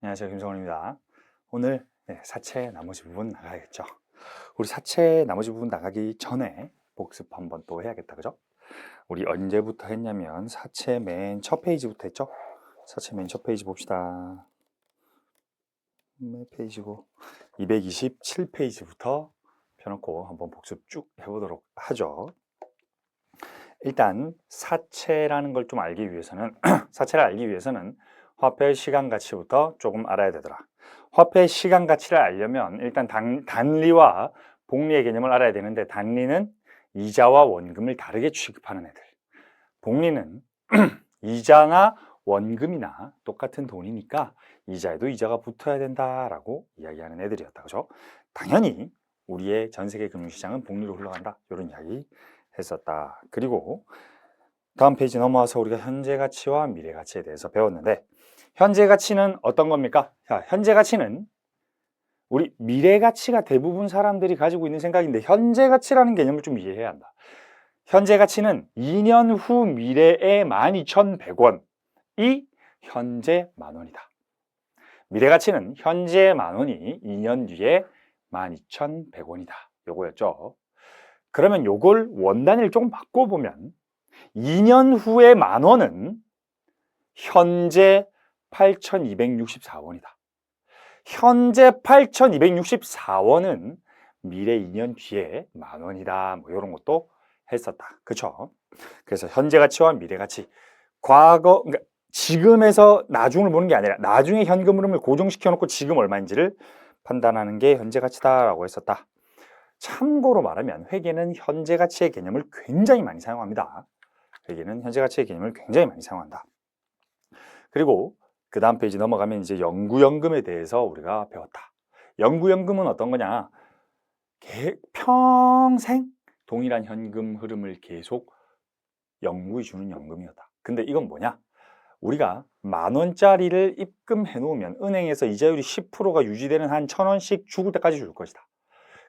안녕하세요. 김성원입니다. 오늘 사채 나머지 부분 나가야겠죠. 우리 사채 나머지 부분 나가기 전에 복습 한번 또 해야겠다. 그죠? 우리 언제부터 했냐면 사채 맨 첫 페이지부터 했죠? 사채 맨 첫 페이지 봅시다. 몇 페이지고 227페이지부터 펴놓고 한번 복습 쭉 해보도록 하죠. 일단 사채라는 걸 좀 알기 위해서는 사채를 알기 위해서는 화폐의 시간 가치부터 조금 알아야 되더라. 화폐의 시간 가치를 알려면 일단 단리와 복리의 개념을 알아야 되는데, 단리는 이자와 원금을 다르게 취급하는 애들, 복리는 이자나 원금이나 똑같은 돈이니까 이자에도 이자가 붙어야 된다라고 이야기하는 애들이었다. 그죠? 당연히 우리의 전 세계 금융시장은 복리로 흘러간다, 이런 이야기 했었다. 그리고 다음 페이지 넘어와서 우리가 현재 가치와 미래 가치에 대해서 배웠는데, 현재 가치는 어떤 겁니까? 자, 현재 가치는 우리 미래 가치가 대부분 사람들이 가지고 있는 생각인데, 현재 가치라는 개념을 좀 이해해야 한다. 현재 가치는 2년 후 미래의 12,100원이 현재 만원이다. 미래 가치는 현재 만원이 2년 뒤에 12,100원이다. 요거였죠. 그러면 요걸 원단위를 조금 바꿔보면 2년 후의 만원은 현재 8,264원이다. 현재 8,264원은 미래 2년 뒤에 만원이다. 뭐 이런 것도 했었다. 그쵸? 그래서 현재 가치와 미래 가치, 과거, 그러니까 지금에서 나중을 보는 게 아니라 나중에 현금 흐름을 고정시켜 놓고 지금 얼마인지를 판단하는 게 현재 가치다라고 했었다. 참고로 말하면 회계는 현재 가치의 개념을 굉장히 많이 사용합니다. 회계는 현재 가치의 개념을 굉장히 많이 사용한다. 그리고 그 다음 페이지 넘어가면 이제 영구연금에 대해서 우리가 배웠다. 영구연금은 어떤 거냐? 평생 동일한 현금 흐름을 계속 영구히 주는 연금이었다. 근데 이건 뭐냐? 우리가 10,000원짜리를 입금해 놓으면 은행에서 이자율이 10%가 유지되는 한 1,000원씩 죽을 때까지 줄 것이다.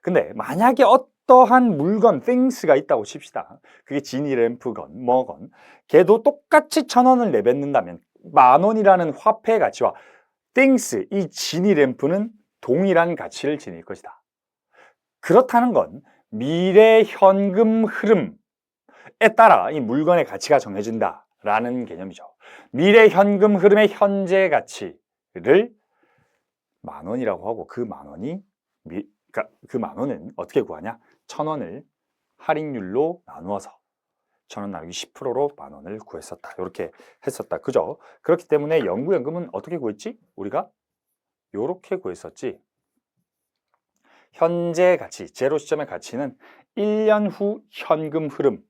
근데 만약에 어떠한 물건, things가 있다고 칩시다. 그게 지니 램프건 뭐건, 걔도 똑같이 1,000원을 내뱉는다면 10,000원이라는 화폐의 가치와 things, 이 지니 램프는 동일한 가치를 지닐 것이다. 그렇다는 건 미래 현금 흐름에 따라 이 물건의 가치가 정해진다라는 개념이죠. 미래 현금 흐름의 현재 가치를 10,000원이라고 하고, 그 10,000원이 그러니까 그 10,000원은 어떻게 구하냐? 1,000원을 할인율로 나누어서 1,000원 나누기 10%로 10,000원을 구했었다. 이렇게 했었다. 그죠? 그렇기 때문에 영구연금은 어떻게 구했지? 우리가 이렇게 구했었지. 현재 가치, 제로 시점의 가치는 1년 후 현금 흐름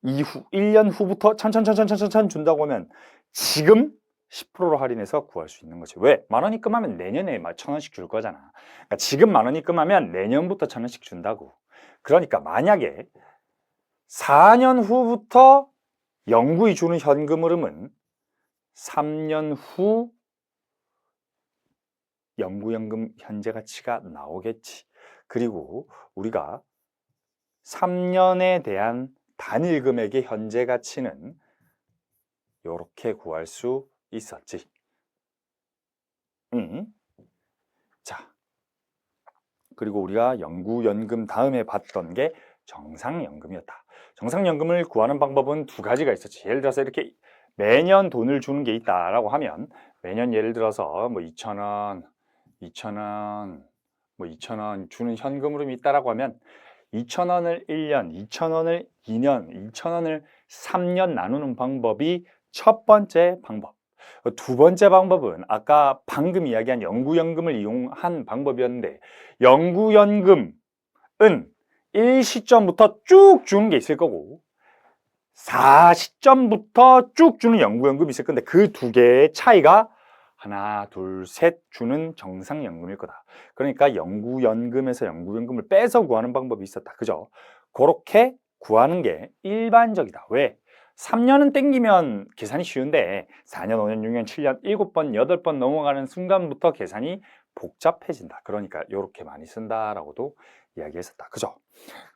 이후 1년 후부터 천천천 준다고 하면 지금 10%로 할인해서 구할 수 있는 거지. 왜? 10,000원 입금하면 내년에 1,000원씩 줄 거잖아. 그러니까 지금 10,000원 입금하면 내년부터 1,000원씩 준다고. 그러니까 만약에 4년 후부터 영구히 주는 현금 흐름은 3년 후 영구연금 현재 가치가 나오겠지. 그리고 우리가 3년에 대한 단일 금액의 현재 가치는 이렇게 구할 수 있었지. 자, 그리고 우리가 영구연금 다음에 봤던 게 정상연금이었다. 정상연금을 구하는 방법은 두 가지가 있었지. 예를 들어서 이렇게 매년 돈을 주는 게 있다라고 하면, 매년 예를 들어서 뭐 2,000원, 2,000원, 뭐 2,000원 주는 현금 흐름이 있다라고 하면 2,000원을 1년, 2,000원을 2년, 2,000원을 3년 나누는 방법이 첫 번째 방법. 두 번째 방법은 아까 방금 이야기한 영구연금을 이용한 방법이었는데, 영구연금은 1시점부터 쭉 주는 게 있을 거고 4시점부터 쭉 주는 영구연금이 있을 건데, 그 두 개의 차이가 하나, 둘, 셋 주는 정상연금일 거다. 그러니까 영구연금에서 영구연금을 빼서 구하는 방법이 있었다. 그죠? 그렇게 구하는 게 일반적이다. 왜? 3년은 땡기면 계산이 쉬운데 4년, 5년, 6년, 7년, 7번, 8번 넘어가는 순간부터 계산이 복잡해진다. 그러니까 이렇게 많이 쓴다라고도 이야기했었다. 그죠?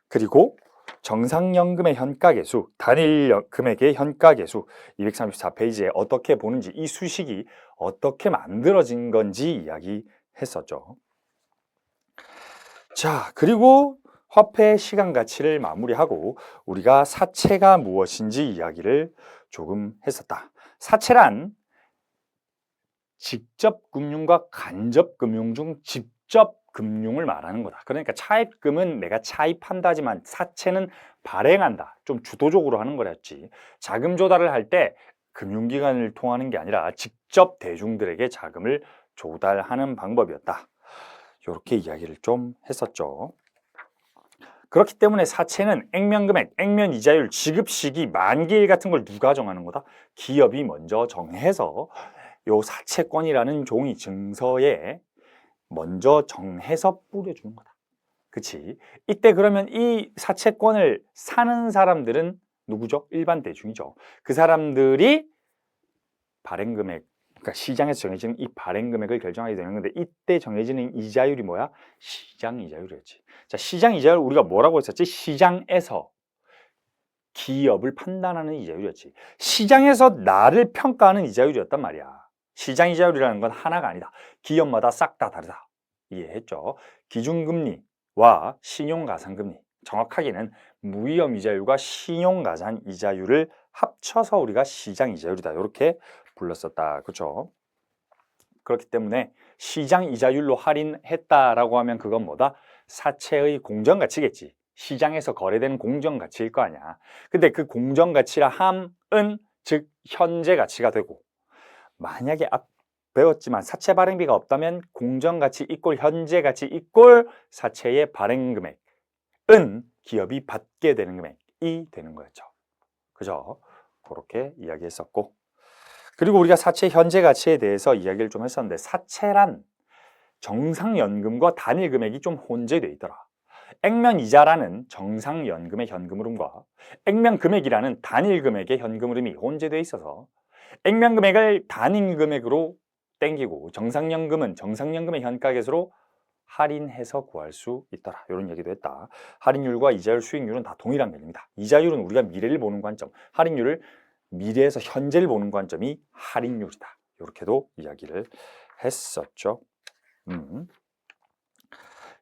그리고 정상연금의 현가계수, 단일 금액의 현가계수 234페이지에 어떻게 보는지, 이 수식이 어떻게 만들어진 건지 이야기했었죠. 자, 그리고 화폐 시간 가치를 마무리하고 우리가 사채가 무엇인지 이야기를 조금 했었다. 사채란 직접 금융과 간접 금융 중 직접 금융을 말하는 거다. 그러니까 차입금은 내가 차입한다 하지만 사채는 발행한다. 좀 주도적으로 하는 거랬지. 자금 조달을 할 때 금융기관을 통하는 게 아니라 직접 대중들에게 자금을 조달하는 방법이었다. 이렇게 이야기를 좀 했었죠. 그렇기 때문에 사채는 액면금액, 액면이자율, 지급시기, 만기일 같은 걸 누가 정하는 거다? 기업이 먼저 정해서 요 사채권이라는 종이 증서에 먼저 정해서 뿌려주는 거다. 그치? 이때 그러면 이 사채권을 사는 사람들은 누구죠? 일반 대중이죠. 그 사람들이 발행금액, 그러니까 시장에서 정해지는 이 발행금액을 결정하게 되는 건데, 이때 정해지는 이자율이 뭐야? 시장 이자율이었지. 자, 시장 이자율 우리가 뭐라고 했었지? 시장에서 기업을 판단하는 이자율이었지. 시장에서 나를 평가하는 이자율이었단 말이야. 시장 이자율이라는 건 하나가 아니다. 기업마다 싹 다 다르다. 이해했죠? 기준금리와 신용가산금리, 정확하게는 무위험 이자율과 신용가산 이자율을 합쳐서 우리가 시장 이자율이다. 이렇게 불렀었다. 그렇죠? 그렇기 때문에 시장 이자율로 할인했다라고 하면 그건 뭐다? 사채의 공정가치겠지. 시장에서 거래되는 공정가치일 거 아니야. 근데 그 공정가치라 함은 즉 현재 가치가 되고, 만약에 배웠지만 사채 발행비가 없다면 공정가치 이꼴 현재가치 이꼴 사채의 발행금액은 기업이 받게 되는 금액이 되는 거였죠. 그죠? 그렇게 이야기했었고, 그리고 우리가 사채 현재 가치에 대해서 이야기를 좀 했었는데, 사채란 정상연금과 단일금액이 좀 혼재되어 있더라. 액면이자라는 정상연금의 현금 흐름과 액면금액이라는 단일금액의 현금 흐름이 혼재되어 있어서 액면금액을 단일금액으로 땡기고 정상연금은 정상연금의 현가계수로 할인해서 구할 수 있더라. 이런 얘기도 했다. 할인율과 이자율, 수익률은 다 동일한 개념이다. 이자율은 우리가 미래를 보는 관점, 할인율을 미래에서 현재를 보는 관점이 할인율이다. 이렇게도 이야기를 했었죠.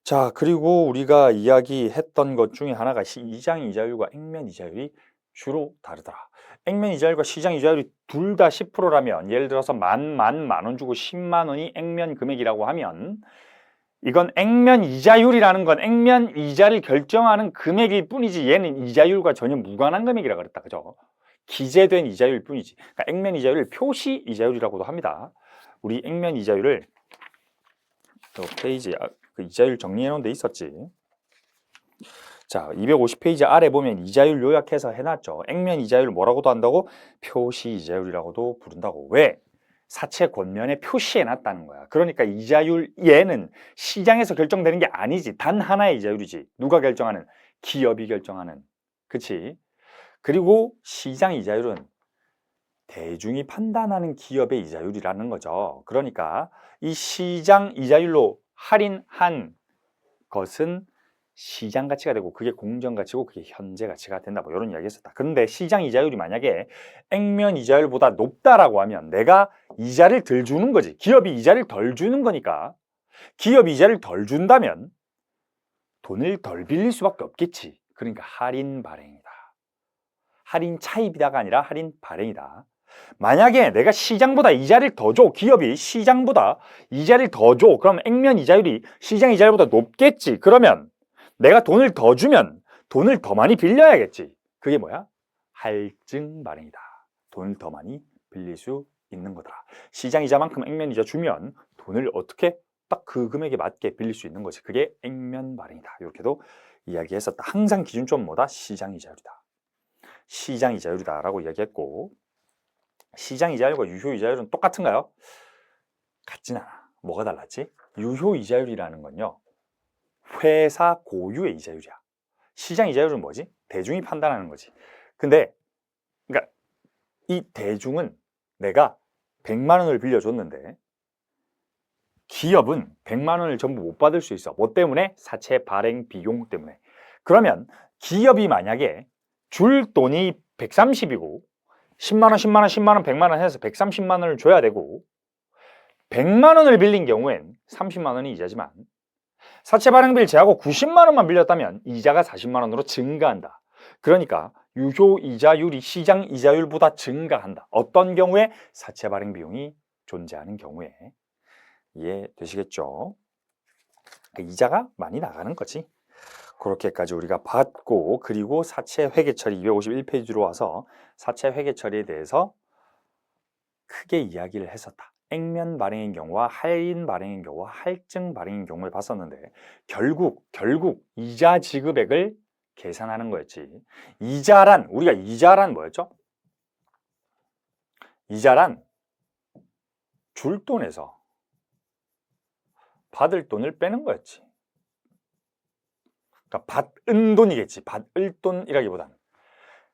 자, 그리고 우리가 이야기했던 것 중에 하나가 시장 이자율과 액면 이자율이 주로 다르더라. 액면 이자율과 시장 이자율이 둘 다 10%라면, 예를 들어서 만 원 주고 10만 원이 액면 금액이라고 하면, 이건 액면 이자율이라는 건 액면 이자를 결정하는 금액일 뿐이지 얘는 이자율과 전혀 무관한 금액이라 그랬다. 그죠? 기재된 이자율일 뿐이지. 그러니까 액면 이자율을 표시 이자율이라고도 합니다. 우리 액면 이자율을 또 페이지에 그 이자율 정리해 놓은 데 있었지. 자, 250페이지 아래 보면 이자율 요약해서 해놨죠. 액면 이자율 뭐라고도 한다고? 표시 이자율이라고도 부른다고. 왜? 사채 권면에 표시해 놨다는 거야. 그러니까 이자율 얘는 시장에서 결정되는 게 아니지. 단 하나의 이자율이지. 누가 결정하는? 기업이 결정하는. 그치? 그리고 시장 이자율은 대중이 판단하는 기업의 이자율이라는 거죠. 그러니까 이 시장 이자율로 할인한 것은 시장 가치가 되고, 그게 공정 가치고 그게 현재 가치가 된다. 뭐 이런 이야기 했었다. 그런데 시장 이자율이 만약에 액면 이자율보다 높다라고 하면 내가 이자를 덜 주는 거지. 기업이 이자를 덜 주는 거니까, 기업이 이자를 덜 준다면 돈을 덜 빌릴 수밖에 없겠지. 그러니까 할인 발행이다. 할인 차입이다가 아니라 할인 발행이다. 만약에 내가 시장보다 이자를 더 줘, 기업이 시장보다 이자를 더 줘, 그럼 액면 이자율이 시장 이자율보다 높겠지. 그러면 내가 돈을 더 주면 돈을 더 많이 빌려야겠지. 그게 뭐야? 할증 발행이다. 돈을 더 많이 빌릴 수 있는 거다. 시장 이자만큼 액면 이자 주면 돈을 어떻게 딱 그 금액에 맞게 빌릴 수 있는 거지. 그게 액면 발행이다. 이렇게도 이야기했었다. 항상 기준점은 뭐다? 시장 이자율이다. 시장 이자율이다라고 이야기했고, 시장 이자율과 유효 이자율은 똑같은가요? 같진 않아. 뭐가 달랐지? 유효 이자율이라는 건요, 회사 고유의 이자율이야. 시장 이자율은 뭐지? 대중이 판단하는 거지. 근데 그러니까 이 대중은 내가 100만 원을 빌려줬는데 기업은 100만 원을 전부 못 받을 수 있어. 뭐 때문에? 사채 발행 비용 때문에. 그러면 기업이 만약에 줄 돈이 130이고 10만 원, 10만 원, 10만 원, 100만 원 해서 130만 원을 줘야 되고 100만 원을 빌린 경우엔 30만 원이 이자지만 사채 발행비를 제하고 90만 원만 빌렸다면 이자가 40만 원으로 증가한다. 그러니까 유효 이자율이 시장 이자율보다 증가한다. 어떤 경우에? 사채 발행 비용이 존재하는 경우에. 이해되시겠죠? 이자가 많이 나가는 거지. 그렇게까지 우리가 봤고, 그리고 사채 회계 처리 251페이지로 와서 사채 회계 처리에 대해서 크게 이야기를 했었다. 액면 발행인 경우와 할인 발행인 경우와 할증 발행인 경우를 봤었는데 결국 이자 지급액을 계산하는 거였지. 우리가 이자란 뭐였죠? 이자란 줄 돈에서 받을 돈을 빼는 거였지. 그러니까 받은 돈이겠지. 받을 돈이라기보다는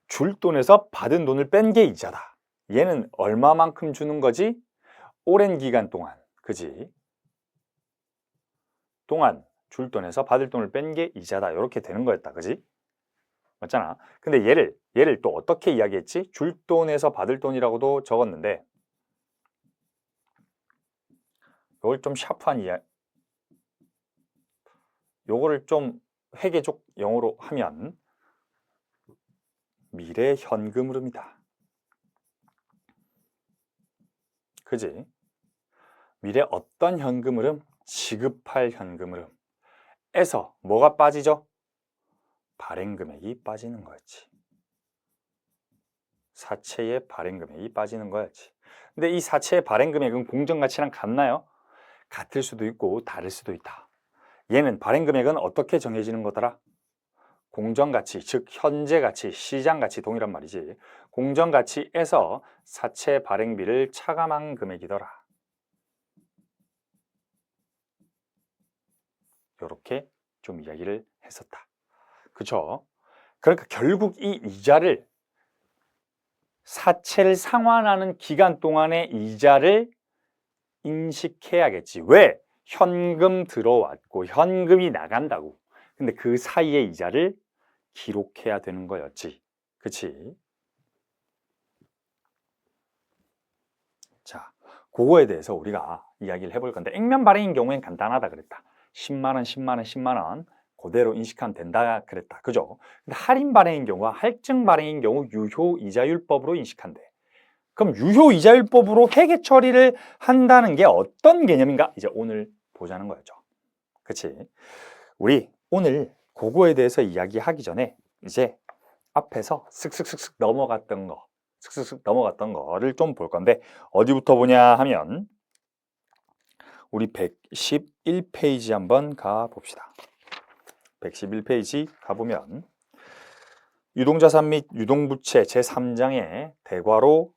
줄 돈에서 받은 돈을 뺀 게 이자다. 얘는 얼마만큼 주는 거지? 오랜 기간 동안, 그지? 동안 줄 돈에서 받을 돈을 뺀 게 이자다. 이렇게 되는 거였다, 그지? 맞잖아. 근데 얘를 또 어떻게 이야기했지? 줄 돈에서 받을 돈이라고도 적었는데 요걸 좀 샤프한 요거를 좀 회계적 영어로 하면 미래 현금 흐름이다. 그지? 미래 어떤 현금 흐름? 지급할 현금 흐름에서 뭐가 빠지죠? 발행 금액이 빠지는 거였지. 사채의 발행 금액이 빠지는 거였지. 근데 이 사채의 발행 금액은 공정 가치랑 같나요? 같을 수도 있고 다를 수도 있다. 얘는 발행 금액은 어떻게 정해지는 거더라? 공정 가치, 즉 현재 가치, 시장 가치 동일한 말이지. 공정 가치에서 사채 발행비를 차감한 금액이더라. 이렇게 좀 이야기를 했었다. 그쵸? 그러니까 결국 이 이자를 사채를 상환하는 기간 동안의 이자를 인식해야겠지. 왜? 현금 들어왔고 현금이 나간다고. 근데 그 사이에 이자를 기록해야 되는 거였지. 그치? 자, 그거에 대해서 우리가 이야기를 해볼 건데 액면 발행인 경우엔 간단하다 그랬다. 10만 원, 10만 원, 10만 원 그대로 인식하면 된다 그랬다. 그죠? 근데 할인 발행인 경우와 할증 발행인 경우 유효 이자율법으로 인식한대. 그럼 유효 이자율법으로 회계 처리를 한다는 게 어떤 개념인가? 이제 오늘 보자는 거였죠. 그치? 우리 오늘 그거에 대해서 이야기하기 전에 이제 앞에서 슥슥슥슥 넘어갔던 거를 좀 볼 건데 어디부터 보냐 하면 우리 111페이지 한번 가봅시다. 111페이지 가보면 유동자산 및 유동부채 제3장의 대괄호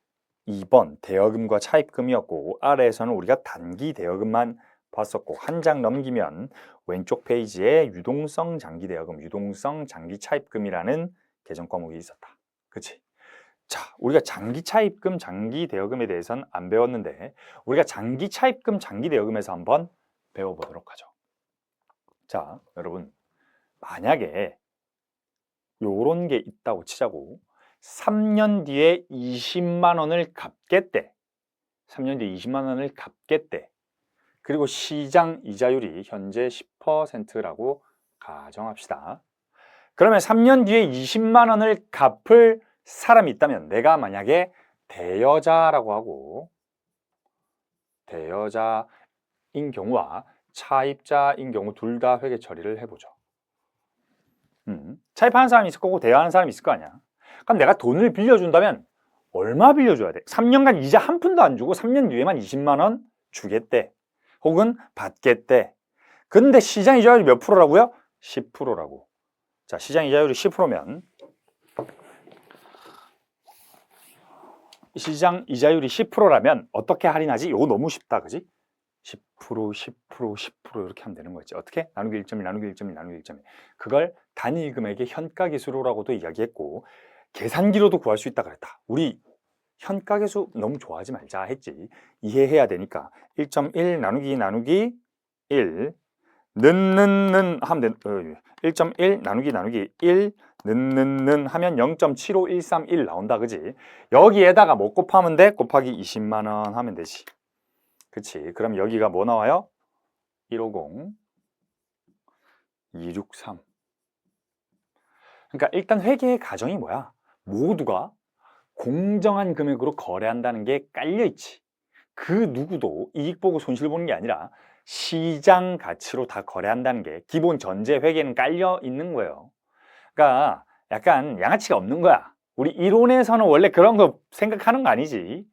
2번 대여금과 차입금이었고 아래에서는 우리가 단기 대여금만 봤었고 한 장 넘기면 왼쪽 페이지에 유동성 장기 대여금, 유동성 장기 차입금이라는 개정 과목이 있었다. 그치? 자, 우리가 장기 차입금, 장기 대여금에 대해서는 안 배웠는데 우리가 장기 차입금, 장기 대여금에서 한번 배워보도록 하죠. 자, 여러분 만약에 요런 게 있다고 치자고 3년 뒤에 20만 원을 갚겠대. 3년 뒤에 20만 원을 갚겠대. 그리고 시장 이자율이 현재 10%라고 가정합시다. 그러면 3년 뒤에 20만 원을 갚을 사람이 있다면 내가 만약에 대여자라고 하고 대여자인 경우와 차입자인 경우 둘 다 회계 처리를 해보죠. 차입하는 사람이 있을 거고 대여하는 사람이 있을 거 아니야. 그럼 내가 돈을 빌려준다면 얼마 빌려줘야 돼? 3년간 이자 한 푼도 안 주고 3년 뒤에만 20만 원 주겠대. 혹은 받겠대. 근데 시장 이자율이 몇 프로라고요? 10%라고. 자, 시장 이자율이 10%면 시장 이자율이 10%라면 어떻게 할인하지? 이거 너무 쉽다, 그지? 10%, 10%, 10% 이렇게 하면 되는 거지. 어떻게? 나누기 1.1, 나누기 1.1, 나누기 1.1. 그걸 단위 금액의 현가계수로라고도 이야기했고 계산기로도 구할 수 있다 그랬다. 우리 현가계수 너무 좋아하지 말자 했지. 이해해야 되니까 1.1 나누기 1 는 하면 1.1 나누기 1 는 하면 0.75131 나온다. 그지? 여기에다가 뭐 곱하면 돼? 곱하기 20만 원 하면 되지. 그치? 그럼 여기가 뭐 나와요? 150 263. 그러니까 일단 회계의 가정이 뭐야? 모두가 공정한 금액으로 거래한다는 게 깔려있지. 그 누구도 이익 보고 손실 보는 게 아니라 시장 가치로 다 거래한다는 게 기본 전제 회계는 깔려 있는 거예요. 그러니까 약간 양아치가 없는 거야. 우리 이론에서는 원래 그런 거 생각하는 거 아니지.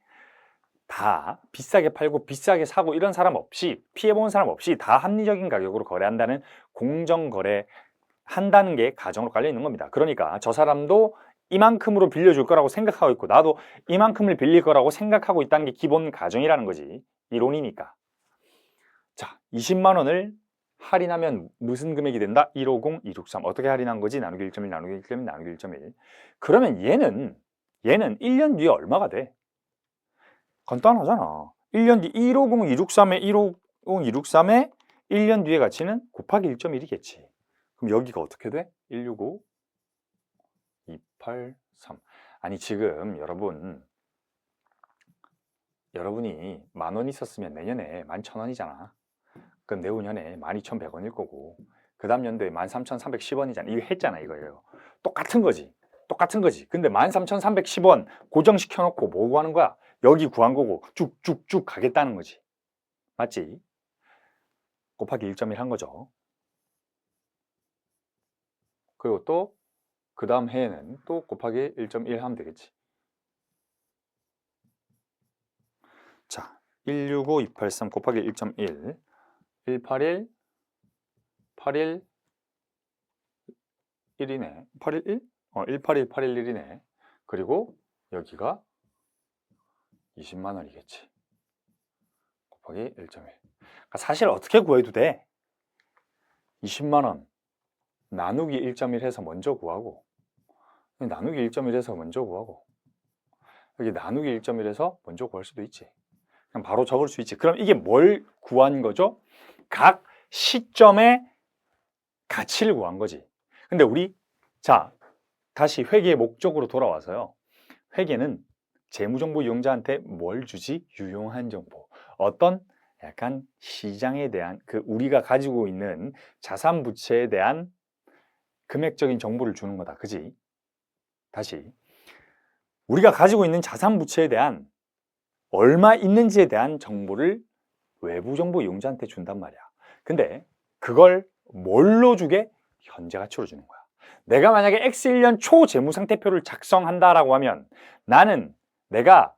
다 비싸게 팔고 비싸게 사고 이런 사람 없이, 피해보는 사람 없이 다 합리적인 가격으로 거래한다는 공정거래 한다는 게 가정으로 깔려 있는 겁니다. 그러니까 저 사람도 이만큼으로 빌려줄 거라고 생각하고 있고 나도 이만큼을 빌릴 거라고 생각하고 있다는 게 기본 가정이라는 거지. 이론이니까. 자, 20만 원을 할인하면 무슨 금액이 된다? 150, 263. 어떻게 할인한 거지? 나누기 1.1, 나누기 1.1, 나누기 1.1. 그러면 얘는 1년 뒤에 얼마가 돼? 간단하잖아. 1년 뒤 150, 263에 150, 263에 1년 뒤의 가치는 곱하기 1.1이겠지. 그럼 여기가 어떻게 돼? 165, 283. 아니 지금 여러분이 10,000원 있었으면 내년에 11,000원이잖아. 그럼 내후년에 12,100원일 거고 그 다음 연도에 13,310원이잖아. 이거 했잖아 이거예요. 똑같은 거지. 똑같은 거지. 근데 13,310원 고정시켜 놓고 뭐 구하는 거야? 여기 구한 거고 쭉쭉쭉 가겠다는 거지. 맞지? 곱하기 1.1 한 거죠. 그리고 또 그 다음 해에는 또 곱하기 1.1 하면 되겠지. 자, 165, 283 곱하기 1.1 181 81 1이네. 811? 181 811이네. 그리고 여기가 20만 원이겠지. 곱하기 1.1. 그러니까 사실 어떻게 구해도 돼? 20만 원 나누기 1.1 해서 먼저 구하고 나누기 1.1 해서 먼저 구하고 여기 나누기 1.1 해서 먼저 구할 수도 있지. 그냥 바로 적을 수 있지. 그럼 이게 뭘 구한 거죠? 각 시점의 가치를 구한 거지. 근데 우리 자 다시 회계의 목적으로 돌아와서요. 회계는 재무정보 이용자한테 뭘 주지? 유용한 정보. 어떤 약간 시장에 대한 우리가 가지고 있는 자산 부채에 대한 금액적인 정보를 주는 거다. 그지? 다시 우리가 가지고 있는 자산 부채에 대한 얼마 있는지에 대한 정보를 외부 정보 이용자한테 준단 말이야. 근데 그걸 뭘로 주게? 현재 가치로 주는 거야. 내가 만약에 X1년 초 재무상태표를 작성한다라고 하면 나는 내가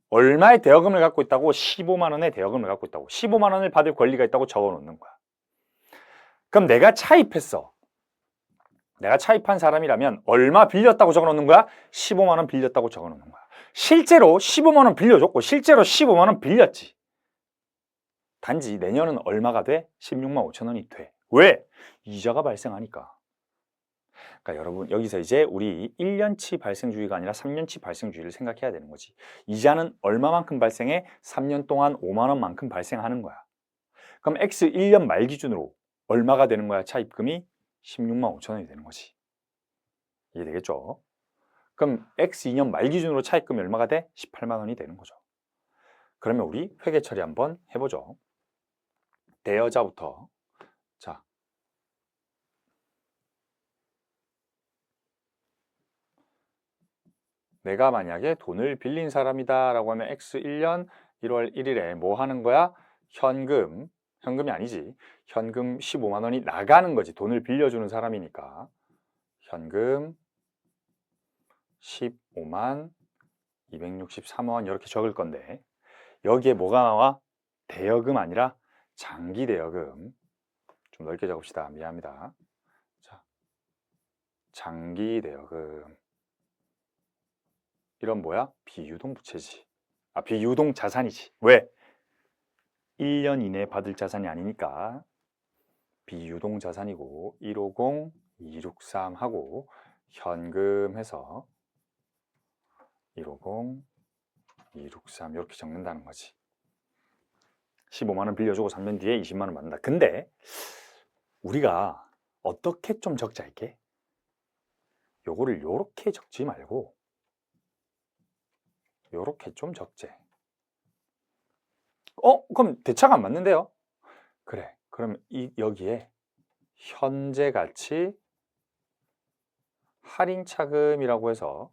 얼마의 대여금을 갖고 있다고 15만 원의 대여금을 갖고 있다고 15만 원을 받을 권리가 있다고 적어 놓는 거야. 그럼 내가 차입했어. 내가 차입한 사람이라면 얼마 빌렸다고 적어 놓는 거야? 15만 원 빌렸다고 적어 놓는 거야. 실제로 15만 원 빌려줬고 실제로 15만 원 빌렸지. 단지 내년은 얼마가 돼? 16만 5천 원이 돼. 왜? 이자가 발생하니까. 그러니까 여러분 여기서 이제 우리 1년치 발생주의가 아니라 3년치 발생주의를 생각해야 되는 거지. 이자는 얼마만큼 발생해? 3년 동안 5만 원만큼 발생하는 거야. 그럼 X 1년 말 기준으로 얼마가 되는 거야? 차입금이 16만 5천 원이 되는 거지. 이해되겠죠? 그럼 X 2년 말 기준으로 차입금이 얼마가 돼? 18만 원이 되는 거죠. 그러면 우리 회계 처리 한번 해보죠. 대여자부터. 자, 내가 만약에 돈을 빌린 사람이다 라고 하면 X 1년 1월 1일에 뭐 하는 거야? 현금이 아니지. 현금 15만 원이 나가는 거지. 돈을 빌려주는 사람이니까. 현금 15만 263원 이렇게 적을 건데 여기에 뭐가 나와? 대여금 아니라 장기 대여금. 좀 넓게 적읍시다. 미안합니다. 자, 장기 대여금. 이런 뭐야? 비유동 부채지. 비유동 자산이지. 왜? 1년 이내에 받을 자산이 아니니까 비유동 자산이고 150, 263 하고 현금 해서 150, 263 이렇게 적는다는 거지. 15만 원 빌려주고 3년 뒤에 20만 원 받는다. 근데 우리가 어떻게 좀 적자 할게? 요거를 요렇게 적지 말고 요렇게 좀 적재. 그럼 대차가 안 맞는데요? 그래. 그럼 여기에 현재 가치 할인 차금이라고 해서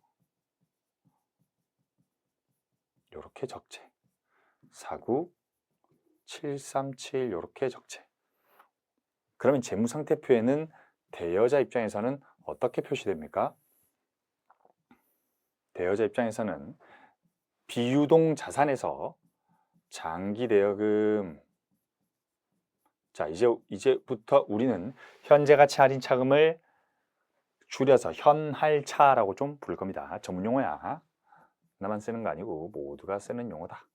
요렇게 적재. 49737 요렇게 적재. 그러면 재무상태표에는 대여자 입장에서는 어떻게 표시됩니까? 대여자 입장에서는 비유동 자산에서 장기 대여금. 자, 이제부터 우리는 현재 가치 할인 차금을 줄여서 현할차라고 좀 부를 겁니다. 전문 용어야. 나만 쓰는 거 아니고 모두가 쓰는 용어다.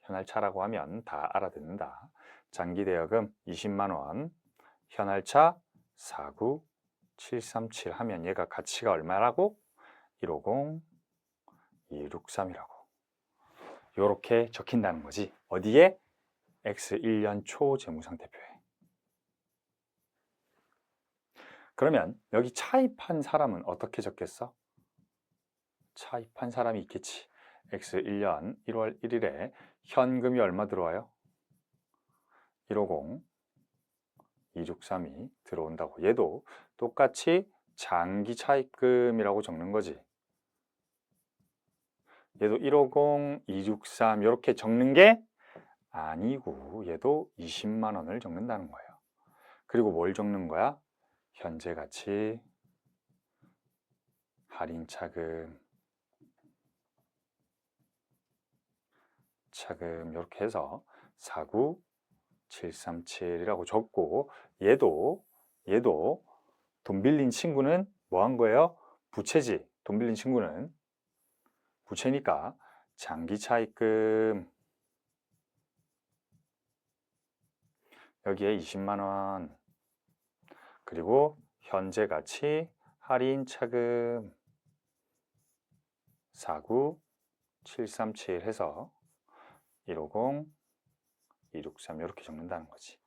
현할차라고 하면 다 알아듣는다. 장기 대여금 20만 원, 현할차 49737 하면 얘가 가치가 얼마라고? 150, 263이라고. 요렇게 적힌다는 거지. 어디에? X1년 초 재무상태표에. 그러면 여기 차입한 사람은 어떻게 적겠어? 차입한 사람이 있겠지. X1년 1월 1일에 현금이 얼마 들어와요? 150, 263이 들어온다고. 얘도 똑같이 장기 차입금이라고 적는 거지. 얘도 150, 263 이렇게 적는 게 아니고 얘도 20만 원을 적는다는 거예요. 그리고 뭘 적는 거야? 현재 가치 할인 차금 이렇게 해서 49737이라고 적고 얘도 돈 빌린 친구는 뭐 한 거예요? 부채지. 돈 빌린 친구는 부채니까 장기 차입금 여기에 20만 원 그리고 현재 가치 할인 차금 49737 해서 150, 263 이렇게 적는다는 거지.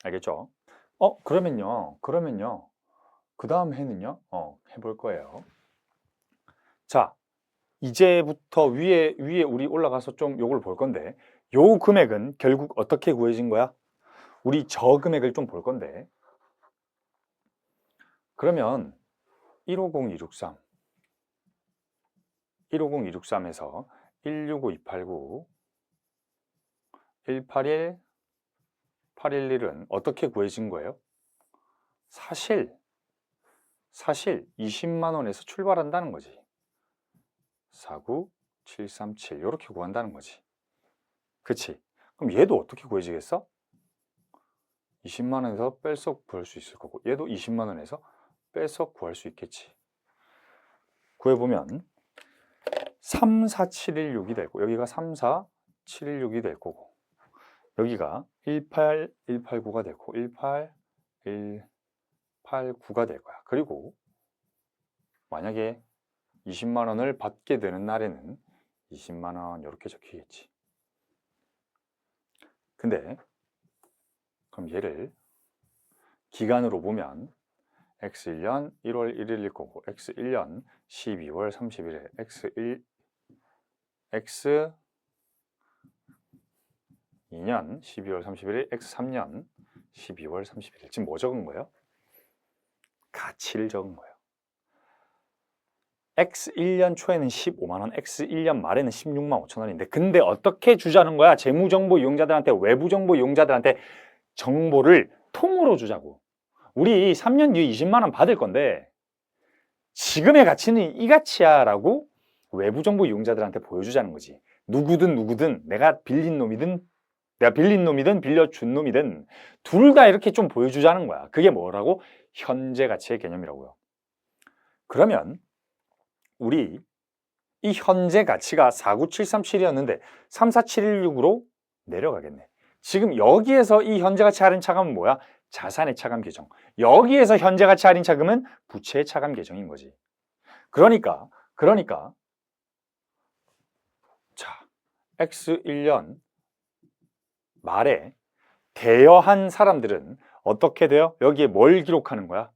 알겠죠? 그러면요. 그 다음 해는요. 해볼 거예요. 자, 이제부터 위에 우리 올라가서 좀 요걸 볼 건데 요 금액은 결국 어떻게 구해진 거야? 우리 저 금액을 좀 볼 건데 그러면 150, 263 150, 263에서 165, 289 181, 811은 어떻게 구해진 거예요? 사실 20만 원에서 출발한다는 거지. 49737 이렇게 구한다는 거지. 그치? 그럼 얘도 어떻게 구해지겠어? 20만 원에서 빼서 구할 수 있을 거고 얘도 20만 원에서 빼서 구할 수 있겠지. 구해보면 34716이 되고 여기가 34716이 될 거고 여기가 18189가 되고 18189가 될 거야. 그리고 만약에 20만 원을 받게 되는 날에는 20만 원 이렇게 적히겠지. 근데 그럼 얘를 기간으로 보면 X1년 1월 1일일 거고 X1년 12월 30일에 X2년 12월 30일, X3년 12월 31일. 지금 뭐 적은 거예요? 가치를 적은 거예요. X1년 초에는 15만 원, X1년 말에는 16만 5천 원인데 근데 어떻게 주자는 거야? 재무정보 이용자들한테, 외부정보 이용자들한테 정보를 통으로 주자고. 우리 3년 뒤에 20만 원 받을 건데 지금의 가치는 이 가치야 라고 외부정보 이용자들한테 보여주자는 거지. 누구든 내가 빌린 놈이든 빌려준 놈이든 둘 다 이렇게 좀 보여주자는 거야. 그게 뭐라고? 현재 가치의 개념이라고요. 그러면 우리 이 현재 가치가 49737이었는데 34716으로 내려가겠네. 지금 여기에서 이 현재 가치 할인 차감은 뭐야? 자산의 차감 계정. 여기에서 현재 가치 할인 차감은 부채의 차감 계정인 거지. 그러니까 자, X1년 말에 대여한 사람들은 어떻게 돼요? 여기에 뭘 기록하는 거야?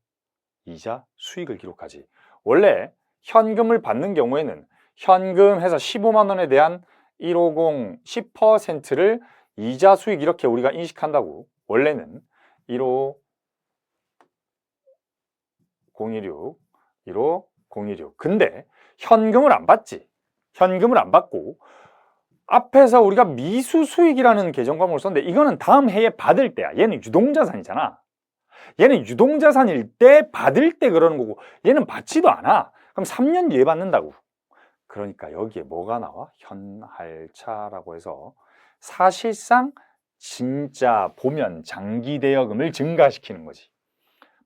이자 수익을 기록하지. 원래 현금을 받는 경우에는 현금 해서 15만 원에 대한 150 10%를 이자 수익 이렇게 우리가 인식한다고. 원래는 15 016 15 016. 근데 현금을 안 받지. 현금을 안 받고 앞에서 우리가 미수 수익이라는 계정 과목을 썼는데 이거는 다음 해에 받을 때야. 얘는 유동자산이잖아. 얘는 유동자산일 때 받을 때 그러는 거고 얘는 받지도 않아. 그럼 3년 뒤에 받는다고. 그러니까 여기에 뭐가 나와? 현할차라고 해서 사실상 진짜 보면 장기 대여금을 증가시키는 거지.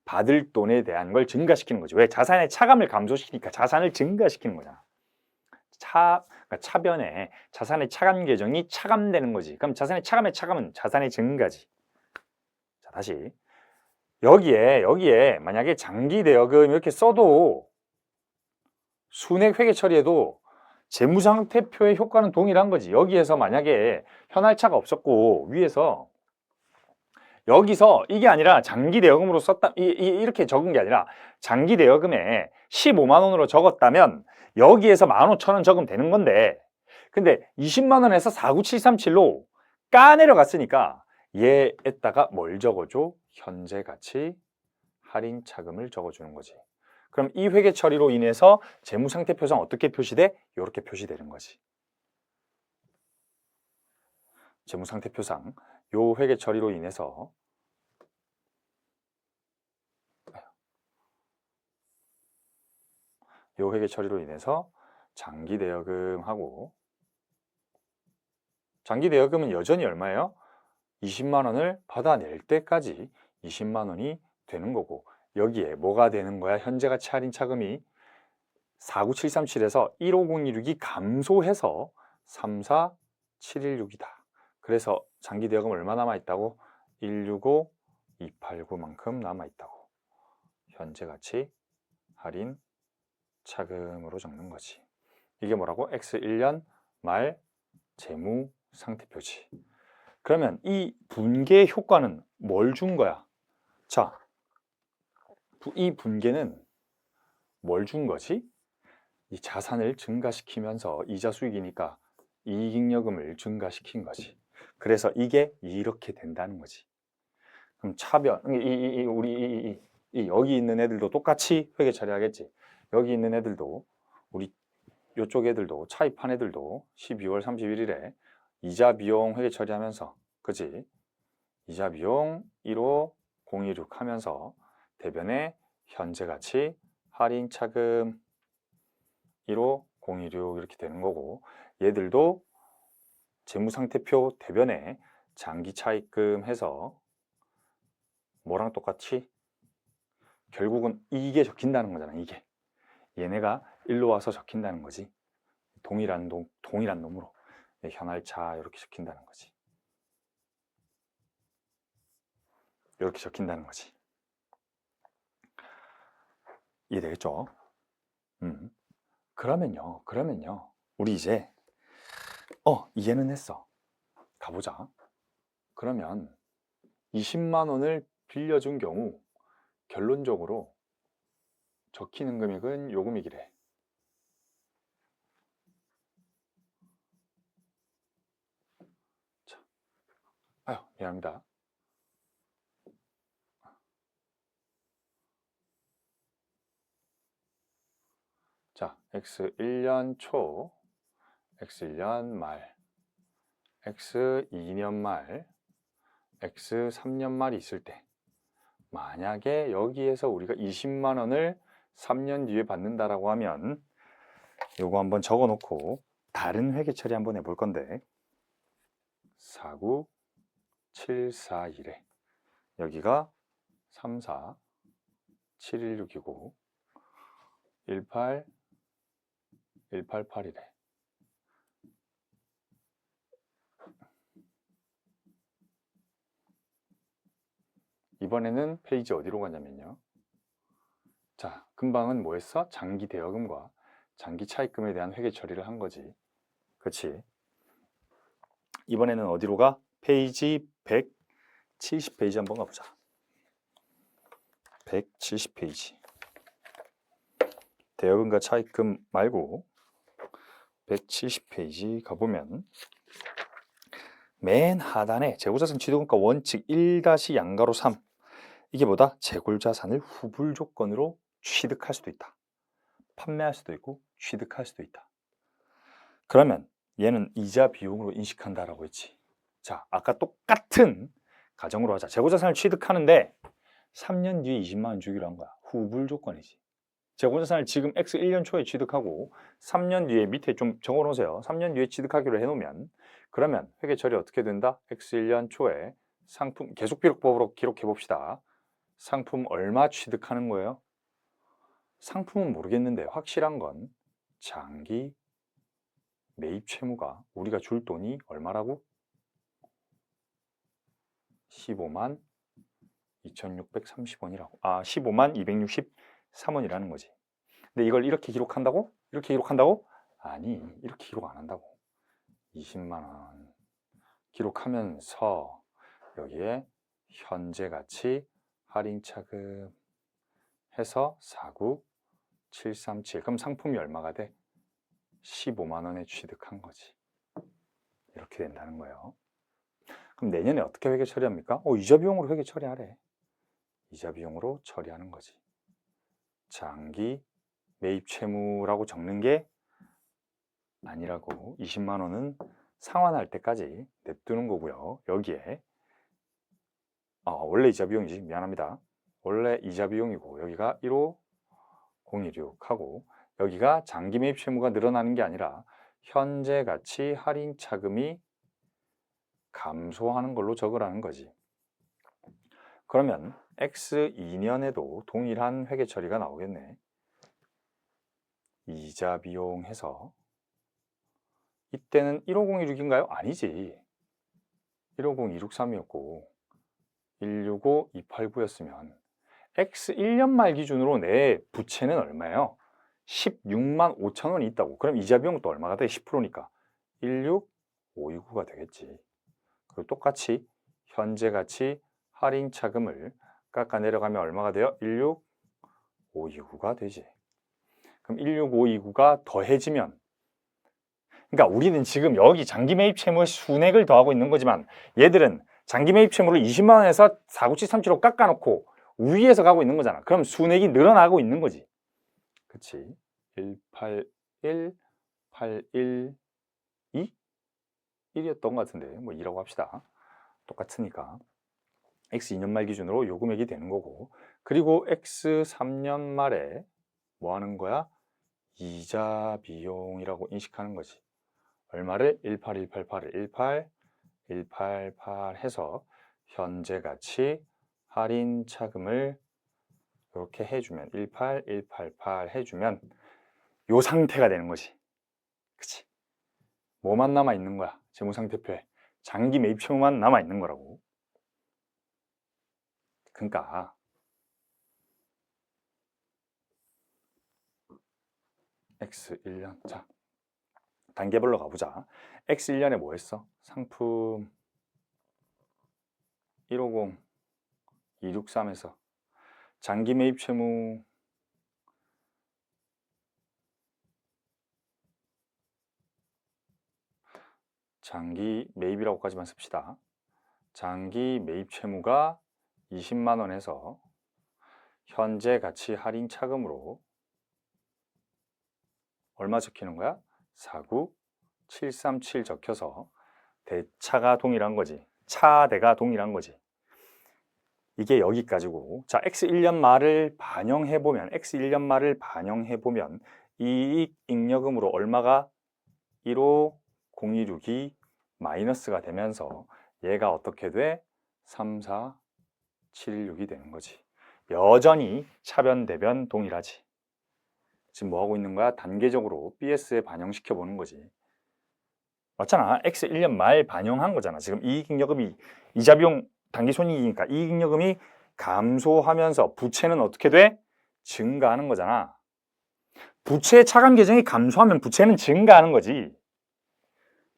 받을 돈에 대한 걸 증가시키는 거지. 왜? 자산의 차감을 감소시키니까 자산을 증가시키는 거잖아. 그러니까 차변에 자산의 차감 계정이 차감되는 거지. 그럼 자산의 차감의 차감은 자산의 증가지. 자, 다시 여기에 만약에 장기 대여금 이렇게 써도 순액 회계 처리에도 재무상태표의 효과는 동일한 거지. 여기에서 만약에 현할차가 없었고 위에서 여기서 이게 아니라 장기 대여금으로 썼다 이렇게 적은 게 아니라 장기 대여금에 15만 원으로 적었다면 여기에서 15,000원 적으면 되는 건데 근데 20만 원에서 49737로 까내려갔으니까 얘에다가 뭘 적어줘? 현재 가치 할인 차금을 적어주는 거지. 그럼 이 회계 처리로 인해서 재무상태표상 어떻게 표시돼? 이렇게 표시되는 거지. 재무상태표상 요 회계 처리로 인해서 요 회계 처리로 인해서 장기 대여금하고 장기 대여금은 여전히 얼마예요? 20만 원을 받아낼 때까지 20만 원이 되는 거고 여기에 뭐가 되는 거야? 현재 가치 할인 차금이 49737에서 15016이 감소해서 34716이다. 그래서 장기 대여금 얼마 남아 있다고? 165 289만큼 남아 있다고. 현재 가치 할인 차금으로 적는 거지. 이게 뭐라고? X1년 말 재무 상태표지. 그러면 이 분계 효과는 뭘 준 거야? 자, 이 분계는 뭘 준 거지? 이 자산을 증가시키면서 이자 수익이니까 이익잉여금을 증가시킨 거지. 그래서 이게 이렇게 된다는 거지. 그럼 차변, 우리 여기 있는 애들도 똑같이 회계 처리하겠지. 여기 있는 애들도 우리 이쪽 애들도 차입한 애들도 12월 31일에 이자 비용 회계 처리하면서 그지? 이자 비용 1호 026 하면서 대변에 현재 가치 할인 차금 1호 026 이렇게 되는 거고 얘들도 재무상태표 대변에 장기 차입금 해서 뭐랑 똑같이 결국은 이게 적힌다는 거잖아. 이게 얘네가 일로 와서 적힌다는 거지. 동일한 놈으로 현할차 이렇게 적힌다는 거지. 이렇게 적힌다는 거지. 이해되겠죠? 그러면요 우리 이제 이해는 했어. 가보자. 그러면 20만 원을 빌려준 경우 결론적으로 적히는 금액은 요 금액이래. 자, 아유 미안합니다. 자, X1년 초, X1년 말, X2년 말, X3년 말이 있을 때 만약에 여기에서 우리가 20만 원을 3년 뒤에 받는다라고 하면 요거 한번 적어 놓고 다른 회계 처리 한번 해볼 건데 49741에 여기가 34716이고 18188이래. 이번에는 페이지 어디로 가냐면요. 자, 금방은 뭐 했어? 장기 대여금과 장기 차입금에 대한 회계 처리를 한 거지. 그렇지? 이번에는 어디로 가? 페이지 170페이지 한번 가보자. 170페이지. 대여금과 차입금 말고 170페이지 가보면 맨 하단에 재고자산 취득원가 원칙 1- 양가로 3 이게 뭐다? 재고자산을 후불 조건으로 취득할 수도 있다. 판매할 수도 있고 취득할 수도 있다. 그러면 얘는 이자 비용으로 인식한다라고 했지. 자, 아까 똑같은 가정으로 하자. 재고자산을 취득하는데 3년 뒤에 20만 원 주기로 한 거야. 후불 조건이지. 재고자산을 지금 X 1년 초에 취득하고 3년 뒤에 밑에 좀 적어놓으세요. 3년 뒤에 취득하기로 해놓으면 그러면 회계 처리 어떻게 된다? X 1년 초에 상품 계속기록법으로 기록해 봅시다. 상품 얼마 취득하는 거예요? 상품은 모르겠는데 확실한 건 장기 매입 채무가 우리가 줄 돈이 얼마라고? 15만 2,630원이라고. 15만 263원이라는 거지. 근데 이걸 이렇게 기록한다고? 이렇게 기록한다고? 아니, 이렇게 기록 안 한다고. 20만 원 기록하면서 여기에 현재 가치 할인 차금 해서 49737. 그럼 상품이 얼마가 돼? 15만 원에 취득한 거지. 이렇게 된다는 거예요. 그럼 내년에 어떻게 회계 처리합니까? 이자 비용으로 회계 처리하래. 이자 비용으로 처리하는 거지. 장기 매입 채무라고 적는 게 아니라고. 20만 원은 상환할 때까지 냅두는 거고요. 여기에 원래 이자 비용이지. 미안합니다. 원래 이자 비용이고 여기가 15016하고 여기가 장기 매입 채무가 늘어나는 게 아니라 현재 가치 할인 차금이 감소하는 걸로 적으라는 거지. 그러면 X2년에도 동일한 회계 처리가 나오겠네. 이자 비용 해서 이때는 15016인가요? 아니지. 150263이었고 165289였으면 X 1년 말 기준으로 내 부채는 얼마예요? 16만 5천 원이 있다고. 그럼 이자 비용도 얼마가 돼? 10%니까 16529가 되겠지. 그리고 똑같이 현재 가치 할인 차금을 깎아 내려가면 얼마가 돼요? 16529가 되지. 그럼 16529가 더해지면, 그러니까 우리는 지금 여기 장기 매입 채무의 순액을 더하고 있는 거지만 얘들은 장기 매입 채무를 20만 원에서 49737로 깎아놓고 위에서 가고 있는 거잖아. 그럼 순액이 늘어나고 있는 거지. 그치? 181, 81, 2? 1이었던 것 같은데 뭐 2라고 합시다. 똑같으니까 X 2년 말 기준으로 요 금액이 되는 거고, 그리고 X 3년 말에 뭐 하는 거야? 이자 비용이라고 인식하는 거지. 얼마를? 18188을 18188 해서 현재 가치 할인 차금을 이렇게 해주면 18188 해주면 요 상태가 되는 거지. 그치? 뭐만 남아 있는 거야? 재무상태표에 장기 매입 채무만 남아 있는 거라고. 그러니까 X 1년, 자 단계별로 가보자. X 1년에 뭐 했어? 상품 150 263에서 장기 매입 채무 장기 매입이라고까지만 씁시다. 장기 매입 채무가 20만 원에서 현재 가치 할인 차금으로 얼마 적히는 거야? 49737 적혀서 대차가 동일한 거지. 차대가 동일한 거지. 이게 여기까지고. 자, X 1년 말을 반영해보면 X 1년 말을 반영해보면 이익 잉여금으로 얼마가 15026이 마이너스가 되면서 얘가 어떻게 돼? 34716이 되는 거지. 여전히 차변 대변 동일하지. 지금 뭐 하고 있는 거야? 단계적으로 BS에 반영시켜 보는 거지. 맞잖아. X 1년 말 반영한 거잖아. 지금 이익잉여금이 이자 비용 단기손익이니까 이익잉여금이 감소하면서 부채는 어떻게 돼? 증가하는 거잖아. 부채의 차감 계정이 감소하면 부채는 증가하는 거지.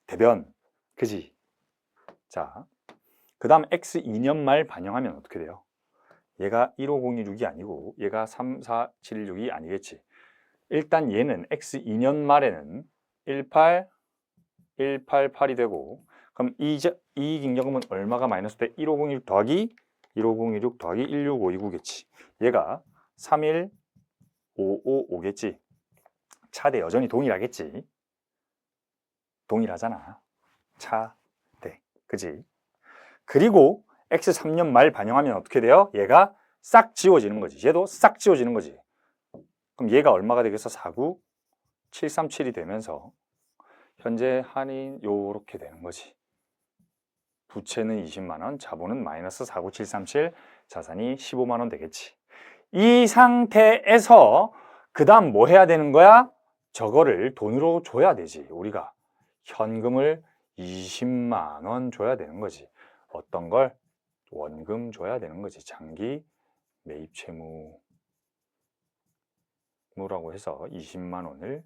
대변, 그지? 자, 그 다음 X 2년 말 반영하면 어떻게 돼요? 얘가 15016이 아니고 얘가 3476이 아니겠지. 일단 얘는 X 2년 말에는 18, 188이 되고, 그럼 이익잉여금은 얼마가 마이너스 돼? 1506 더하기 1516 더하기 16529겠지. 얘가 31555겠지. 차대 여전히 동일하겠지. 동일하잖아. 차대. 그지? 그리고 X 3년 말 반영하면 어떻게 돼요? 얘가 싹 지워지는 거지. 얘도 싹 지워지는 거지. 그럼 얘가 얼마가 되겠어? 49737이 되면서 현재 할인 요렇게 되는 거지. 부채는 20만 원, 자본은 마이너스 49737, 자산이 15만 원 되겠지. 이 상태에서 그 다음 뭐 해야 되는 거야? 저거를 돈으로 줘야 되지. 우리가 현금을 20만 원 줘야 되는 거지. 어떤 걸? 원금 줘야 되는 거지. 장기 매입 채무라고 해서 20만 원을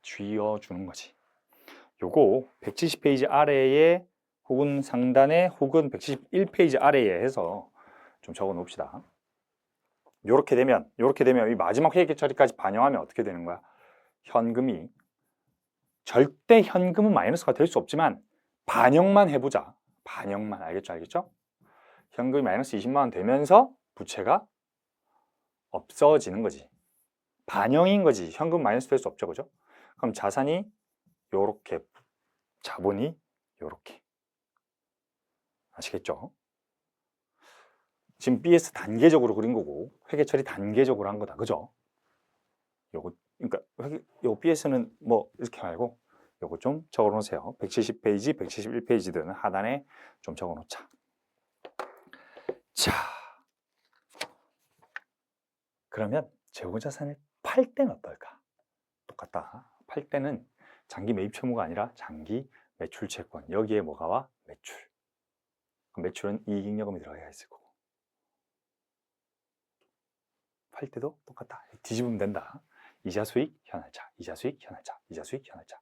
쥐어주는 거지. 요거 170페이지 아래에 혹은 상단에 혹은 171페이지 아래에 해서 좀 적어 놓읍시다. 요렇게 되면 이 마지막 회계 처리까지 반영하면 어떻게 되는 거야? 현금이 절대 현금은 마이너스가 될 수 없지만 반영만 해보자. 반영만. 알겠죠? 현금이 마이너스 20만 원 되면서 부채가 없어지는 거지. 반영인 거지. 현금 마이너스 될 수 없죠. 그죠? 그럼 자산이 요렇게, 자본이 요렇게. 아시겠죠? 지금 BS 단계적으로 그린 거고 회계 처리 단계적으로 한 거다. 그죠? 요거, 그러니까 요 BS는 뭐 이렇게 말고 요거 좀 적어 놓으세요. 170페이지, 171페이지들은 하단에 좀 적어 놓자. 자, 그러면 재고자산을 팔 때는 어떨까? 똑같다. 팔 때는 장기 매입 채무가 아니라 장기 매출 채권. 여기에 뭐가 와? 매출. 그럼 매출은 이익잉여금이 들어가야 있을 거고. 팔 때도 똑같다. 뒤집으면 된다. 이자 수익, 현할차, 이자 수익, 현할차, 이자 수익, 현할차.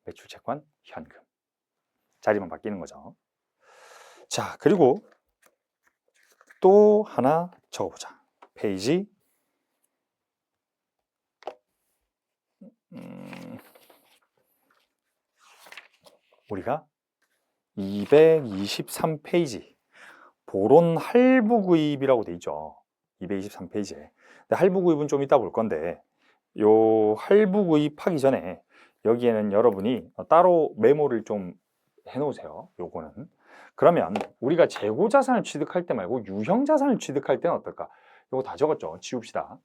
매출 채권, 현금. 자리만 바뀌는 거죠. 자, 그리고 또 하나 적어보자. 페이지 우리가 223페이지 보론 할부구입이라고 돼 있죠. 223페이지에. 근데 할부구입은 좀 이따 볼 건데 요 할부구입하기 전에 여기에는 여러분이 따로 메모를 좀 해놓으세요. 요거는. 그러면 우리가 재고자산을 취득할 때 말고 유형자산을 취득할 때는 어떨까? 요거 다 적었죠? 지웁시다.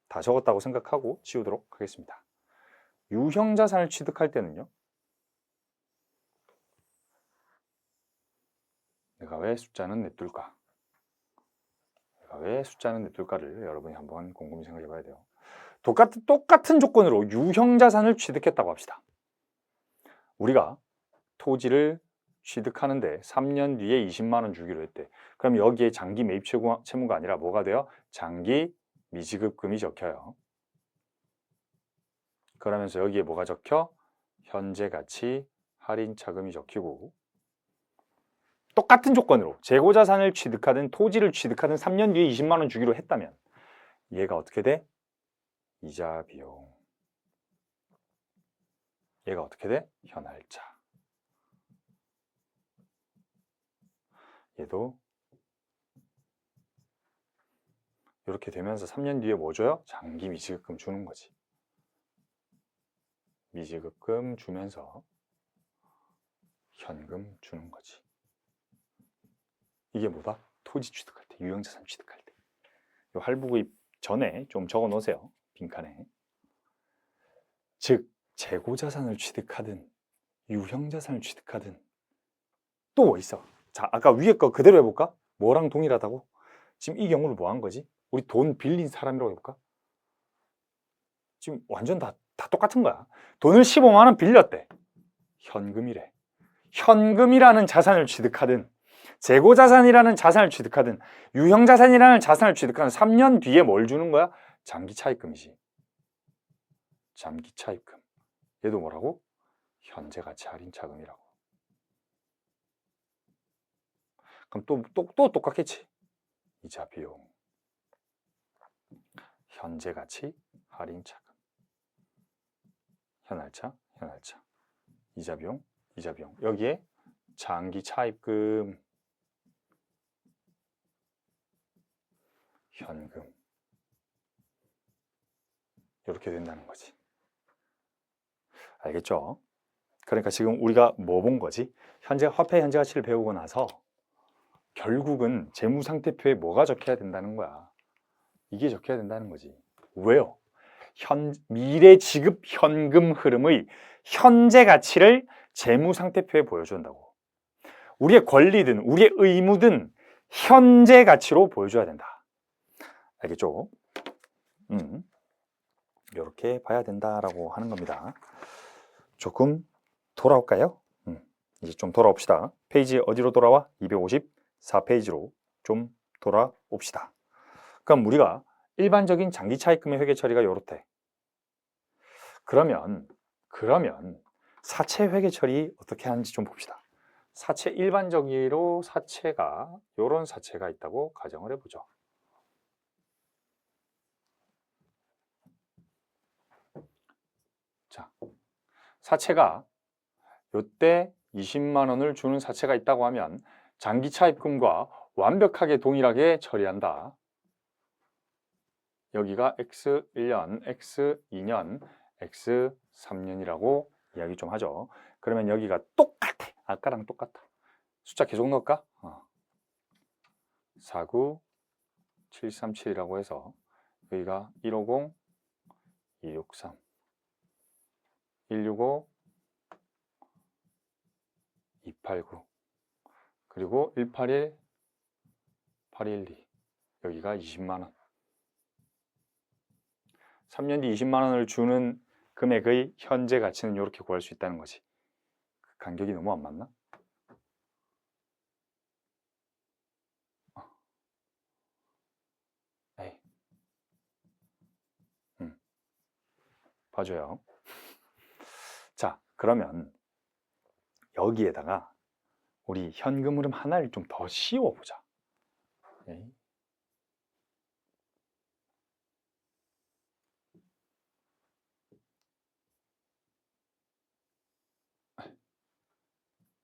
다 적었다고 생각하고 지우도록 하겠습니다. 유형자산을 취득할 때는요. 내가 왜 숫자는 냅둘까? 내가 왜 숫자는 냅둘까를 여러분이 한번 곰곰이 생각해 봐야 돼요. 똑같은 조건으로 유형자산을 취득했다고 합시다. 우리가 토지를 취득하는데 3년 뒤에 20만 원 주기로 했대. 그럼 여기에 장기 매입 채무가 아니라 뭐가 돼요? 장기 미지급금이 적혀요. 그러면서 여기에 뭐가 적혀? 현재 가치 할인 차금이 적히고 똑같은 조건으로 재고자산을 취득하든 토지를 취득하든 3년 뒤에 20만 원 주기로 했다면 얘가 어떻게 돼? 이자 비용. 얘가 어떻게 돼? 현할차. 얘도 이렇게 되면서 3년 뒤에 뭐 줘요? 장기 미지급금 주는 거지. 미지급금 주면서 현금 주는 거지. 이게 뭐다? 토지 취득할 때, 유형자산 취득할 때. 이 할부구입 전에 좀 적어 놓으세요. 빈칸에. 즉 재고자산을 취득하든 유형자산을 취득하든 또 뭐 있어? 자, 아까 위에 거 그대로 해볼까? 뭐랑 동일하다고? 지금 이 경우를 뭐 한 거지? 우리 돈 빌린 사람이라고 해볼까? 지금 완전 다 똑같은 거야. 돈을 15만 원 빌렸대. 현금이래. 현금이라는 자산을 취득하든 재고자산이라는 자산을 취득하든 유형자산이라는 자산을 취득하든 3년 뒤에 뭘 주는 거야? 장기차입금이지. 장기차입금. 얘도 뭐라고? 현재가치 할인차금이라고. 그럼 또 똑같겠지. 이자 비용, 현재 가치, 할인 차금, 현할차, 이자 비용, 여기에 장기 차입금, 현금, 이렇게 된다는 거지. 알겠죠? 그러니까 지금 우리가 뭐 본 거지? 화폐 현재 가치를 배우고 나서 결국은 재무상태표에 뭐가 적혀야 된다는 거야. 이게 적혀야 된다는 거지. 왜요? 미래 지급 현금 흐름의 현재 가치를 재무상태표에 보여준다고. 우리의 권리든 우리의 의무든 현재 가치로 보여줘야 된다. 알겠죠? 이렇게 봐야 된다라고 하는 겁니다. 조금 돌아올까요? 이제 좀 돌아옵시다. 페이지 어디로 돌아와? 254페이지로 좀 돌아옵시다. 그럼 우리가 일반적인 장기 차입금의 회계 처리가 요렇대. 그러면 사채 회계 처리 어떻게 하는지 좀 봅시다. 사채 일반적으로 사채가 요런 사채가 있다고 가정을 해보죠. 자, 사채가 요때 20만 원을 주는 사채가 있다고 하면 장기 차입금과 완벽하게 동일하게 처리한다. 여기가 X1년, X2년, X3년이라고 이야기 좀 하죠. 그러면 여기가 똑같아. 아까랑 똑같아. 숫자 계속 넣을까? 49737이라고 해서 여기가 150, 263, 165, 289, 그리고 181, 812. 여기가 20만 원. 3년 뒤 20만 원을 주는 금액의 현재 가치는 이렇게 구할 수 있다는 거지. 그 간격이 너무 안 맞나? 에이. 봐줘요. 자, 그러면 여기에다가 우리 현금 흐름 하나를 좀 더 씌워보자. 에이.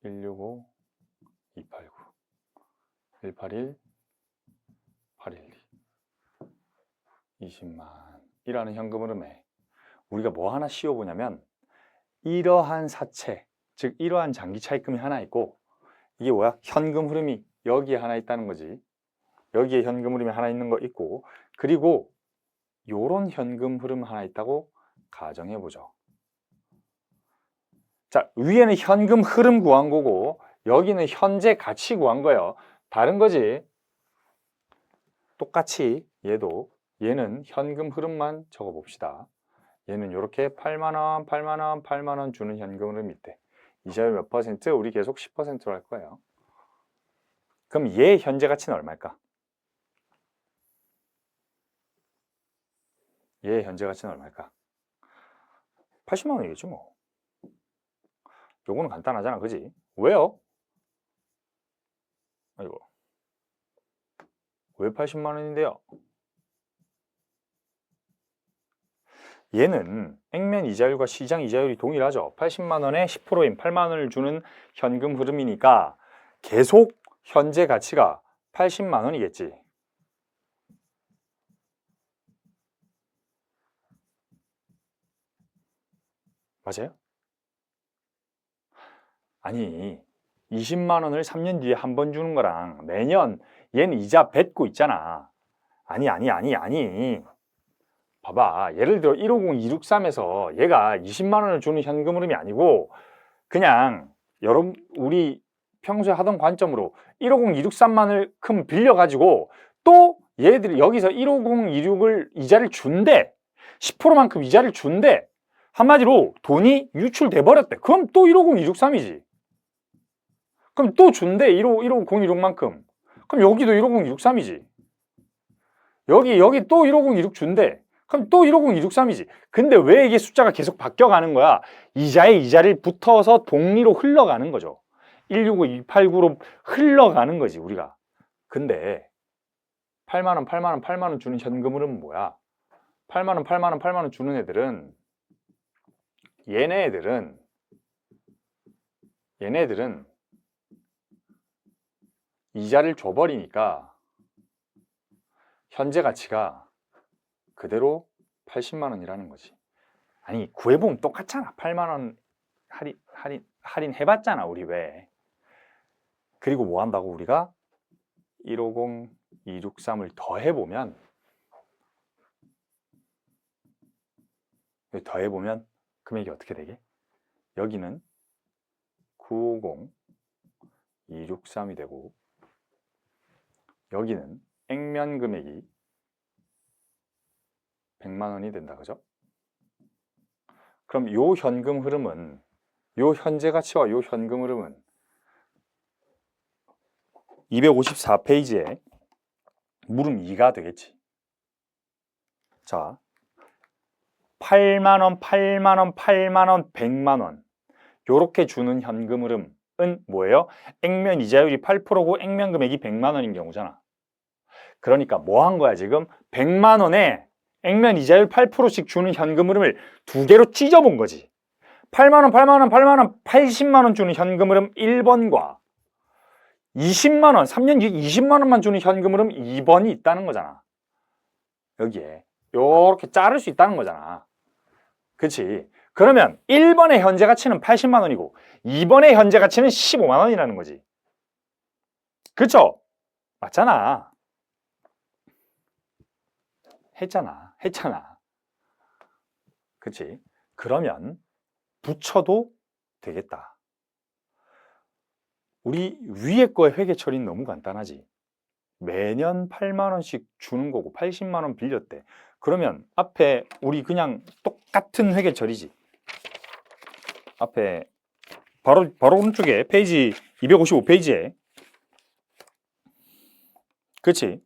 (165) 289 181 812 20만 이라는 현금 흐름에 우리가 뭐 하나 씌워보냐면 이러한 사채, 즉 이러한 장기 차입금이 하나 있고 이게 뭐야? 현금 흐름이 여기에 하나 있다는 거지. 여기에 현금 흐름이 하나 있는 거 있고 그리고 요런 현금 흐름 하나 있다고 가정해보죠. 자, 위에는 현금 흐름 구한 거고 여기는 현재 가치 구한 거예요. 다른 거지. 똑같이 얘는 현금 흐름만 적어봅시다. 얘는 이렇게 8만 원, 8만 원, 8만 원 주는 현금 흐름이 있대. 이자율 몇 %? 우리 계속 10%로 할 거예요. 그럼 얘 현재 가치는 얼마일까? 얘 현재 가치는 얼마일까? 80만 원이겠지 뭐. 요거는 간단하잖아, 그지? 왜요? 아이고, 왜 80만 원인데요? 얘는 액면 이자율과 시장 이자율이 동일하죠. 80만 원에 10%인 8만 원을 주는 현금 흐름이니까 계속 현재 가치가 80만 원이겠지. 맞아요? 아니 20만 원을 3년 뒤에 한 번 주는 거랑 매년 얘는 이자 뱉고 있잖아. 아니 봐봐, 예를 들어 150263에서 얘가 20만 원을 주는 현금 흐름이 아니고 그냥 여러분 우리 평소에 하던 관점으로 150263만큼 빌려가지고 또 얘들이 여기서 15026을 이자를 준대. 10%만큼 이자를 준대. 한마디로 돈이 유출돼 버렸대. 그럼 또 150,263이지. 그럼 또 준대. 150,263만큼. 그럼 여기도 150,263이지. 여기 또 150,263 준대. 그럼 또 150,263이지. 근데 왜 이게 숫자가 계속 바뀌어가는 거야? 이자에 이자를 붙어서 복리로 흘러가는 거죠. 165, 289로 흘러가는 거지 우리가. 근데 8만 원, 8만 원, 8만 원 주는 현금흐름은 뭐야? 8만 원, 8만 원, 8만 원 주는 애들은 얘네들은 이자를 줘버리니까 현재 가치가 그대로 80만 원이라는 거지. 아니 구해보면 똑같잖아. 8만 원 할인 해봤잖아 우리 왜. 그리고 뭐 한다고 우리가 150, 263을 더해보면 금액이 어떻게 되게? 여기는 950, 263이 되고 여기는 액면 금액이 100만 원이 된다. 그죠? 그럼 요 현금 흐름은 요 현재 가치와 요 현금 흐름은 254페이지에 물음 2가 되겠지. 자, 8만 원, 8만 원, 8만 원, 100만 원 요렇게 주는 현금 흐름은 뭐예요? 액면 이자율이 8%고 액면 금액이 100만 원인 경우잖아. 그러니까 뭐 한 거야 지금? 100만 원에 액면 이자율 8%씩 주는 현금 흐름을 두 개로 찢어본 거지. 8만 원, 8만 원, 8만 원, 80만 원 주는 현금 흐름 1번과 20만 원, 3년 뒤에 20만 원만 주는 현금 흐름 2번이 있다는 거잖아. 여기에 요렇게 자를 수 있다는 거잖아. 그치? 그러면 1번의 현재 가치는 80만 원이고 2번의 현재 가치는 15만 원이라는 거지. 그쵸? 맞잖아. 했잖아. 그치? 그러면 붙여도 되겠다. 우리 위에 거의 회계 처리는 너무 간단하지. 매년 8만 원씩 주는 거고 80만 원 빌렸대. 그러면 앞에 우리 그냥 똑같은 회계 처리지. 앞에 바로 오른쪽에 페이지 255페이지에 그치?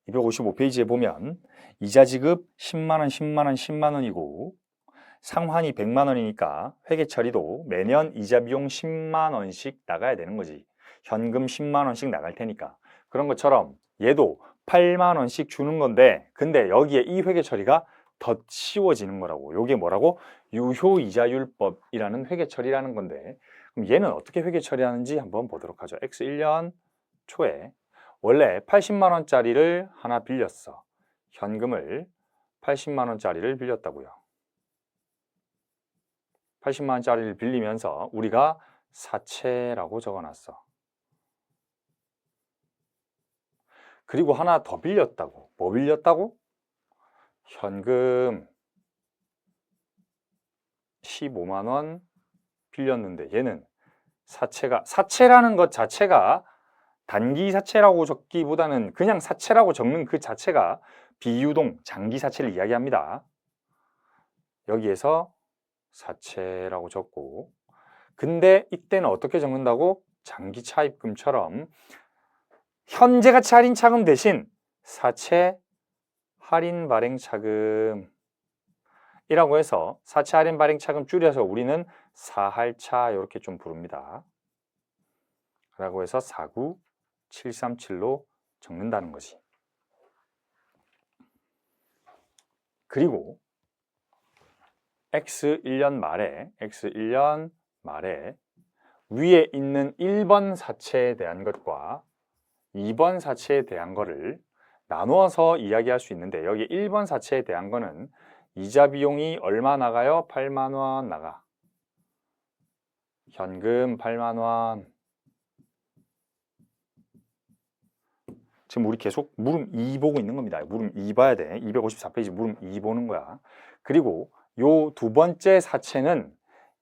255페이지에 보면 이자 지급 10만 원, 10만 원, 10만 원이고 상환이 100만 원이니까 회계 처리도 매년 이자 비용 10만 원씩 나가야 되는 거지. 현금 10만 원씩 나갈 테니까. 그런 것처럼 얘도 8만 원씩 주는 건데 근데 여기에 이 회계 처리가 더 쉬워지는 거라고. 요게 뭐라고? 유효이자율법이라는 회계 처리라는 건데 그럼 얘는 어떻게 회계 처리하는지 한번 보도록 하죠. X 1년 초에 원래 80만 원짜리를 하나 빌렸어. 현금을 80만 원짜리를 빌렸다고요. 80만 원짜리를 빌리면서 우리가 사채라고 적어놨어. 그리고 하나 더 빌렸다고. 뭐 빌렸다고? 현금 15만 원 빌렸는데 얘는 사채라는 것 자체가 단기 사채라고 적기보다는 그냥 사채라고 적는 그 자체가 비유동 장기 사채를 이야기합니다. 여기에서 사채라고 적고 근데 이때는 어떻게 적는다고? 장기 차입금처럼 현재 가치 할인 차금 대신 사채 할인 발행 차금이라고 해서 사채 할인 발행 차금 줄여서 우리는 사할차 이렇게 좀 부릅니다. 라고 해서 49737로 적는다는 거지. 그리고 X1년 말에 위에 있는 1번 사채에 대한 것과 2번 사채에 대한 거를 나누어서 이야기할 수 있는데 여기 1번 사채에 대한 거는 이자 비용이 얼마 나가요? 8만 원 나가. 현금 8만 원. 지금 우리 계속 물음 2 보고 있는 겁니다. 물음 2 봐야 돼. 254페이지 물음 2 보는 거야. 그리고 요 두 번째 사채는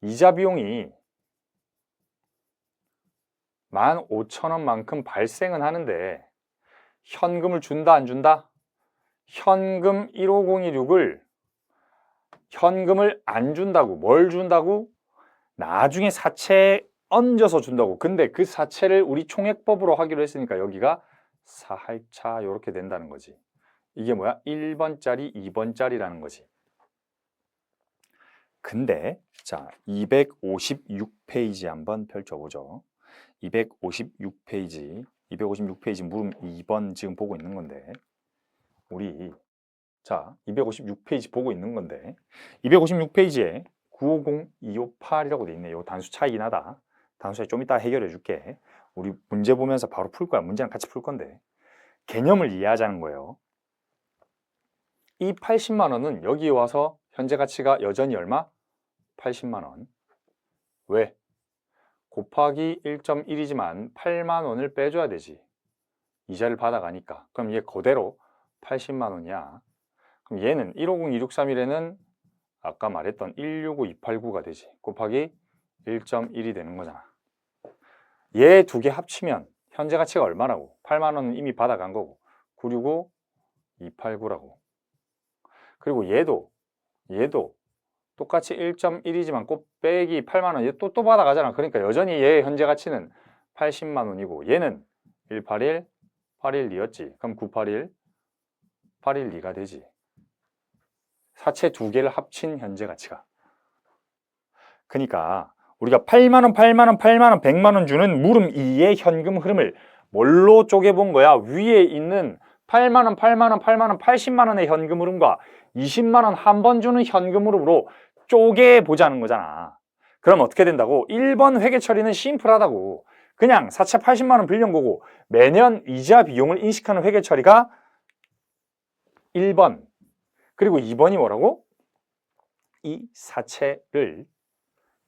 이자 비용이 15,000원만큼 발생은 하는데 현금을 준다 안 준다? 현금 15016을 현금을 안 준다고. 뭘 준다고? 나중에 사채에 얹어서 준다고. 근데 그 사채를 우리 총액법으로 하기로 했으니까 여기가 사할차 이렇게 된다는 거지. 이게 뭐야? 1번짜리, 2번짜리라는 거지. 근데 자 256페이지 한번 펼쳐보죠. 256페이지 물음 2번 지금 보고 있는 건데 우리 자 256페이지 보고 있는 건데 256페이지에 950, 258이라고 돼 있네. 요 단수 차이긴 하다. 단수 차이 좀 이따 해결해 줄게. 우리 문제 보면서 바로 풀 거야. 문제랑 같이 풀 건데 개념을 이해하자는 거예요. 이 80만 원은 여기 와서 현재 가치가 여전히 얼마? 80만 원. 왜? 곱하기 1.1이지만 8만 원을 빼줘야 되지. 이자를 받아가니까. 그럼 얘 그대로 80만 원이야. 그럼 얘는 150263일에는 아까 말했던 165289가 되지. 곱하기 1.1이 되는 거잖아. 얘 두 개 합치면 현재 가치가 얼마라고? 8만 원은 이미 받아간 거고 965289라고. 그리고 얘도 똑같이 1.1이지만 꼭 빼기 8만 원 얘 또 받아가잖아. 그러니까 여전히 얘 현재 가치는 80만 원이고 얘는 181, 812였지. 그럼 981, 812가 되지. 사채 두 개를 합친 현재 가치가. 그러니까 우리가 8만 원, 8만 원, 8만 원, 100만 원 주는 물음 2의 현금 흐름을 뭘로 쪼개본 거야? 위에 있는 8만 원, 8만 원, 8만 원, 80만 원의 현금 흐름과 20만 원 한 번 주는 현금 흐름으로 쪼개보자는 거잖아. 그럼 어떻게 된다고? 1번 회계 처리는 심플하다고. 그냥 사채 80만 원 빌린 거고 매년 이자 비용을 인식하는 회계 처리가 1번. 그리고 2번이 뭐라고? 이 사채를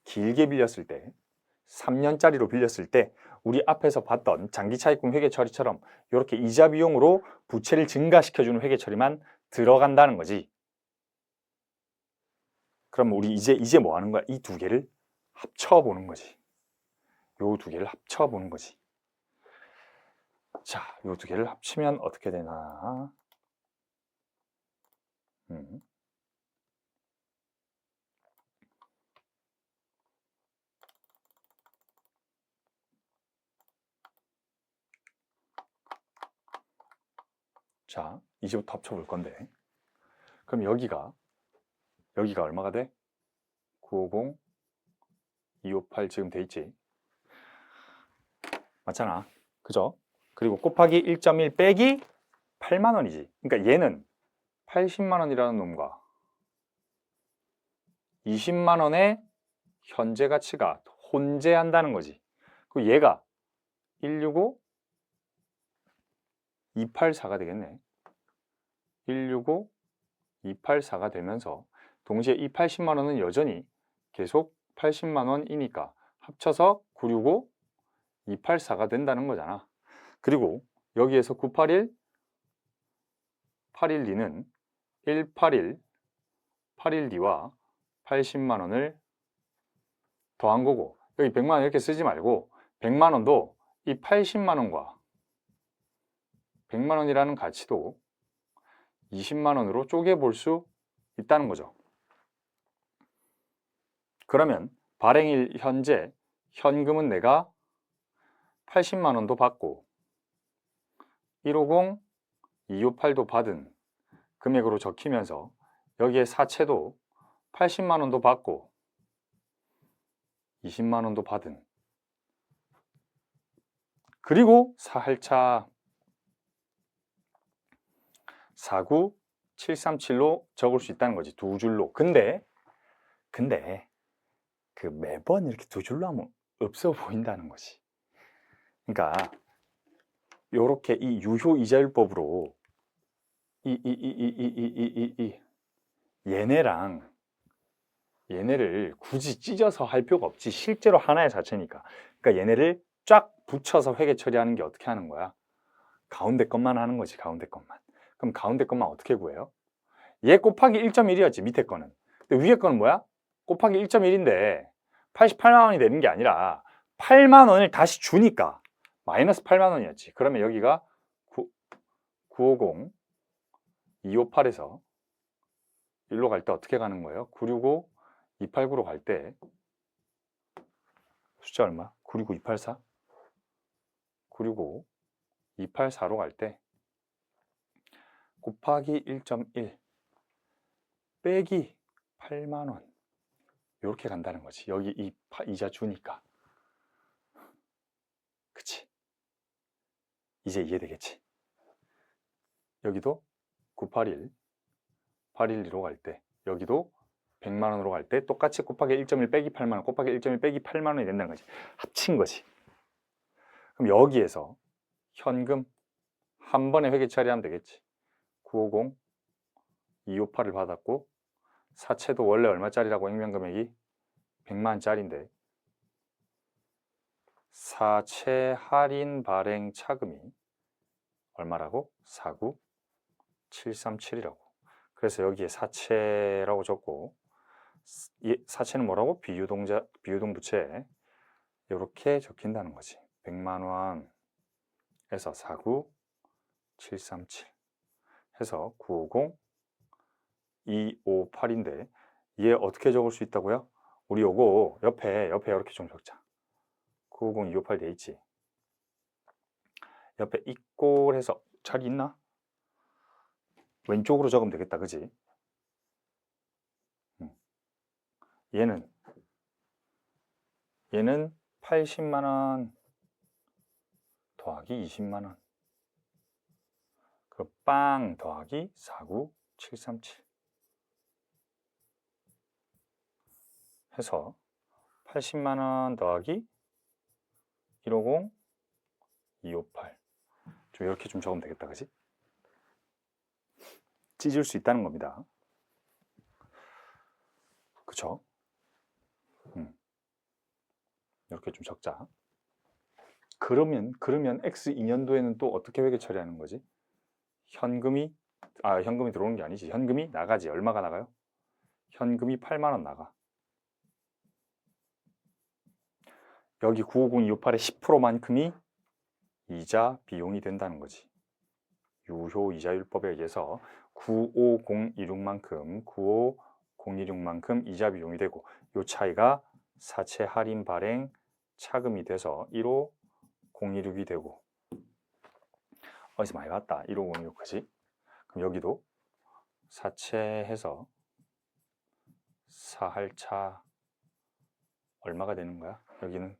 길게 빌렸을 때 3년짜리로 빌렸을 때 우리 앞에서 봤던 장기차입금 회계 처리처럼 이렇게 이자 비용으로 부채를 증가시켜주는 회계 처리만 들어간다는 거지. 그럼 우리 이제 뭐 하는 거야? 이 두 개를 합쳐보는 거지. 요 두 개를 합쳐보는 거지. 자, 요 두 개를 합치면 어떻게 되나? 자, 이제부터 합쳐볼 건데 그럼 여기가 얼마가 돼? 950, 258 지금 돼 있지? 맞잖아. 그죠? 그리고 곱하기 1.1 빼기 8만 원이지. 그러니까 얘는 80만 원이라는 놈과 20만 원의 현재 가치가 혼재한다는 거지. 그리고 얘가 165, 284가 되겠네. 165, 284가 되면서 동시에 이 80만 원은 여전히 계속 80만 원이니까 합쳐서 965, 284가 된다는 거잖아. 그리고 여기에서 981, 812는 181, 812와 80만 원을 더한 거고 여기 100만 원 이렇게 쓰지 말고 100만 원도 이 80만 원과 100만 원이라는 가치도 20만 원으로 쪼개볼 수 있다는 거죠. 그러면 발행일 현재 현금은 내가 80만 원도 받고 150, 258도 받은 금액으로 적히면서 여기에 사채도 80만 원도 받고 20만 원도 받은 그리고 살짝 49737로 적을 수 있다는 거지. 두 줄로. 근데 그 매번 이렇게 두 줄로 하면 없어 보인다는 거지. 그러니까 요렇게 이 유효 이자율법으로 얘네를 굳이 찢어서 할 필요가 없지. 실제로 하나의 자체니까. 그러니까 얘네를 쫙 붙여서 회계 처리하는 게 어떻게 하는 거야? 가운데 것만 하는 거지. 가운데 것만. 그럼 가운데 것만 어떻게 구해요? 얘 곱하기 1.1이었지. 밑에 거는. 근데 위에 거는 뭐야? 곱하기 1.1인데 88만 원이 되는 게 아니라 8만 원을 다시 주니까 마이너스 8만 원이었지. 그러면 여기가 950, 258에서 1로 갈 때 어떻게 가는 거예요? 965, 289로 갈 때 숫자 얼마? 965, 284? 965, 284로 갈 때 곱하기 1.1 빼기 8만 원 이렇게 간다는 거지. 여기 이자 주니까. 그치? 이제 이해되겠지? 여기도 981, 812로 갈 때, 여기도 100만 원으로 갈 때 똑같이 곱하기 1.1 빼기 8만 원, 곱하기 1.1 빼기 8만 원이 된다는 거지. 합친 거지. 그럼 여기에서 현금 한 번에 회계 처리하면 되겠지. 950, 258을 받았고 사채도 원래 얼마짜리라고 액면금액이 100만 원짜리인데 사채 할인 발행 차금이 얼마라고? 49737이라고. 그래서 여기에 사채라고 적고 이 사채는 뭐라고? 비유동 부채 이렇게 적힌다는 거지. 100만 원에서 49737 해서 950 258인데 얘 어떻게 적을 수 있다고요? 우리 요거 옆에 이렇게 좀 적자. 950 258 돼 있지. 옆에 이꼴 해서 잘 있나? 왼쪽으로 적으면 되겠다. 그지? 얘는 80만 원 더하기 20만 원. 그 빵 더하기 49737 해서 80만 원 더하기 150 258 좀 이렇게 좀 적으면 되겠다. 그지? 찢을 수 있다는 겁니다. 그쵸? 이렇게 좀 적자. 그러면 X 2년도에는 또 어떻게 회계 처리하는 거지? 현금이 들어오는 게 아니지. 현금이 나가지. 얼마가 나가요? 현금이 8만 원 나가. 여기 950 258의 10%만큼이 이자 비용이 된다는 거지. 유효 이자율법에 의해서 95026만큼 이자 비용이 되고 이 차이가 사채 할인 발행 차금이 돼서 15016이 되고 어디서 많이 봤다. 15016 그지? 그럼 여기도 사채해서 사할차 얼마가 되는 거야? 여기는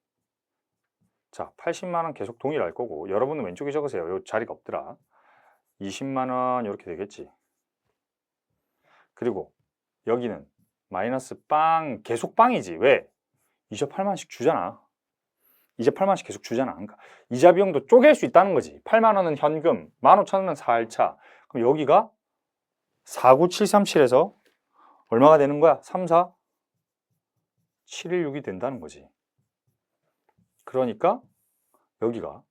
자 80만 원 계속 동일할 거고 여러분은 왼쪽에 적으세요. 요 자리가 없더라. 20만 원 이렇게 되겠지. 그리고 여기는 마이너스 빵 계속 빵이지. 왜? 이자 8만원씩 주잖아. 이자 8만원씩 계속 주잖아. 그러니까 이자 비용도 쪼갤 수 있다는 거지. 8만 원은 현금, 15,000원은 사할차. 그럼 여기가 49737에서 얼마가 되는 거야? 34716이 된다는 거지. 그러니까 여기가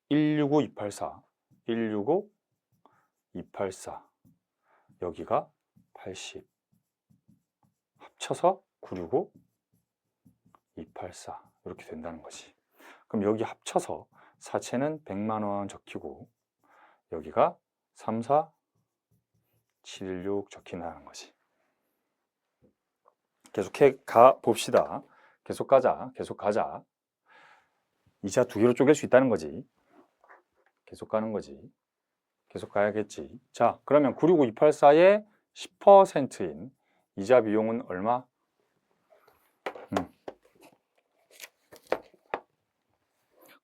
165284, 165284 여기가 80 합쳐서 965284 이렇게 된다는 거지. 그럼 여기 합쳐서 사채는 100만 원 적히고 여기가 34716 적힌다는 거지. 계속해 가 봅시다. 계속 가자. 이자 두 개로 쪼갤 수 있다는 거지. 계속 가는 거지. 계속 가야겠지. 자, 그러면 965284의 10%인 이자 비용은 얼마?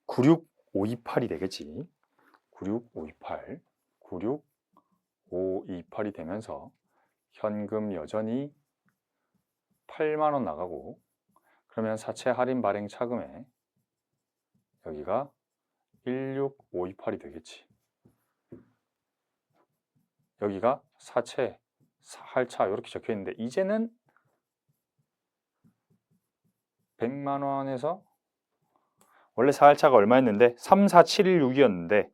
96528이 되겠지. 96528이 되면서 현금 여전히 8만 원 나가고 그러면 사채 할인 발행 차금에 여기가 16528이 되겠지. 여기가 사채, 사할차 이렇게 적혀 있는데 이제는 100만 원에서 원래 사할차가 얼마였는데 34716이었는데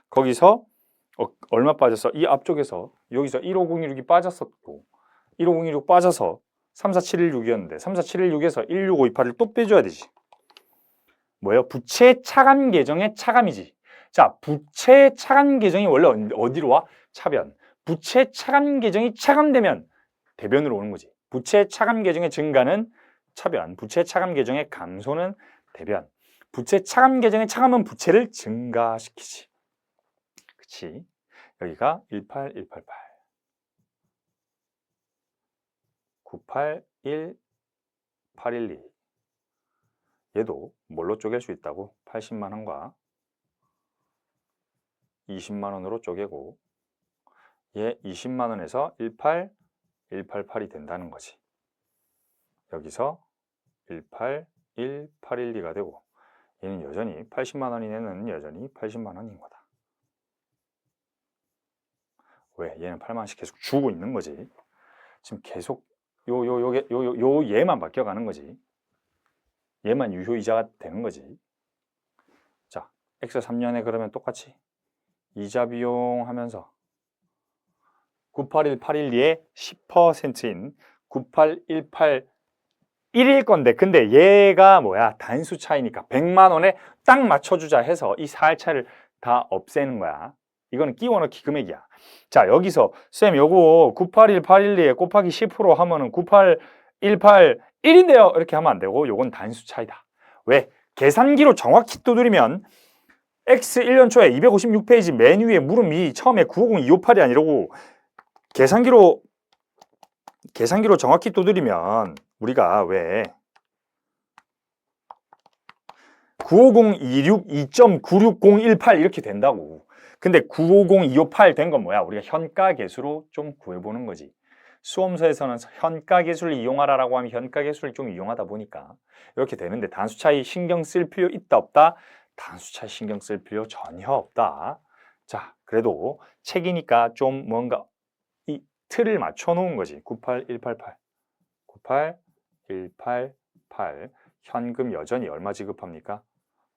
거기서 얼마 빠졌어? 이 앞쪽에서 여기서 15016이 빠졌었고 15016 빠져서 34716이었는데 34716에서 16528을 또 빼줘야 되지. 뭐예요? 부채 차감 계정의 차감이지. 자, 부채 차감 계정이 원래 어디로 와? 차변. 부채 차감 계정이 차감되면 대변으로 오는 거지. 부채 차감 계정의 증가는 차변, 부채 차감 계정의 감소는 대변. 부채 차감 계정의 차감은 부채를 증가시키지. 그치? 여기가 18188. 981812 얘도 뭘로 쪼갤 수 있다고? 80만 원과 20만 원으로 쪼개고 얘 20만 원에서 18188이 된다는 거지. 여기서 18112가 되고 얘는 여전히 80만 원인 애는 여전히 80만 원인 거다. 왜? 얘는 8만 원씩 계속 주고 있는 거지. 지금 계속 얘만 바뀌어가는 거지. 얘만 유효이자가 되는 거지. 자, X 3년에 그러면 똑같이 이자 비용 하면서 981812의 10%인 98181일 건데 근데 얘가 뭐야? 단수 차이니까 100만 원에 딱 맞춰주자 해서 이 4할차를 다 없애는 거야. 이거는 끼워 넣기 금액이야. 자, 여기서 쌤 요거 981812에 곱하기 10% 하면은 98181인데요. 이렇게 하면 안 되고 요건 단수 차이다. 왜? 계산기로 정확히 두드리면 X 1년 초에 256페이지 맨 위에 물음이 처음에 950258이 아니라고 계산기로 정확히 두드리면 우리가 왜 95026.2.96018 이렇게 된다고. 근데 950258 된 건 뭐야? 우리가 현가계수로 좀 구해보는 거지. 수험서에서는 현가계수를 이용하라라고 하면 현가계수를 좀 이용하다 보니까 이렇게 되는데 단수 차이 신경 쓸 필요 있다 없다? 단수 차이 신경 쓸 필요 전혀 없다. 자, 그래도 책이니까 좀 뭔가 이 틀을 맞춰 놓은 거지. 98188 98188 현금 여전히 얼마 지급합니까?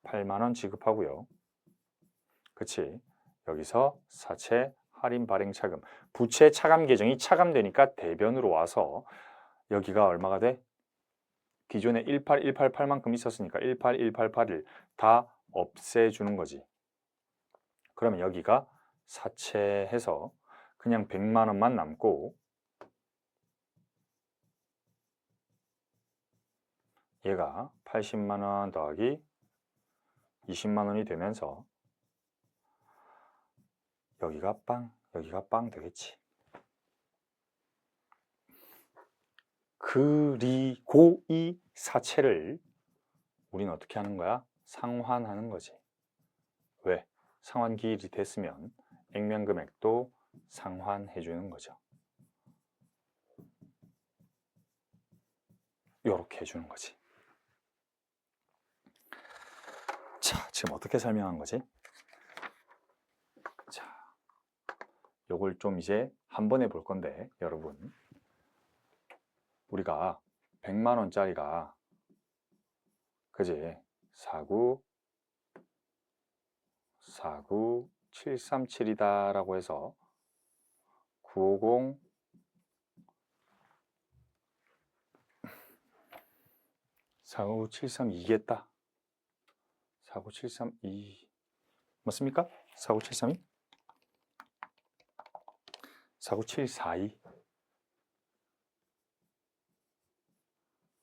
8만 원 지급하고요. 그치? 여기서 사채 할인 발행 차금 부채 차감 계정이 차감되니까 대변으로 와서 여기가 얼마가 돼? 기존에 18188만큼 있었으니까 18188을 다 없애주는 거지. 그러면 여기가 사채해서 그냥 100만 원만 남고 얘가 80만 원 더하기 20만 원이 되면서 여기가 빵 되겠지. 그리고 이 사채를 우리는 어떻게 하는 거야? 상환하는 거지. 왜? 상환 기일이 됐으면 액면 금액도 상환해 주는 거죠. 이렇게 해주는 거지. 자, 지금 어떻게 설명한 거지? 자, 요걸 좀 이제 한 번에 볼 건데 여러분 우리가 100만 원짜리가 그지? 49737이다 라고 해서 950 49732겠다. 49732 맞습니까? 49732 49742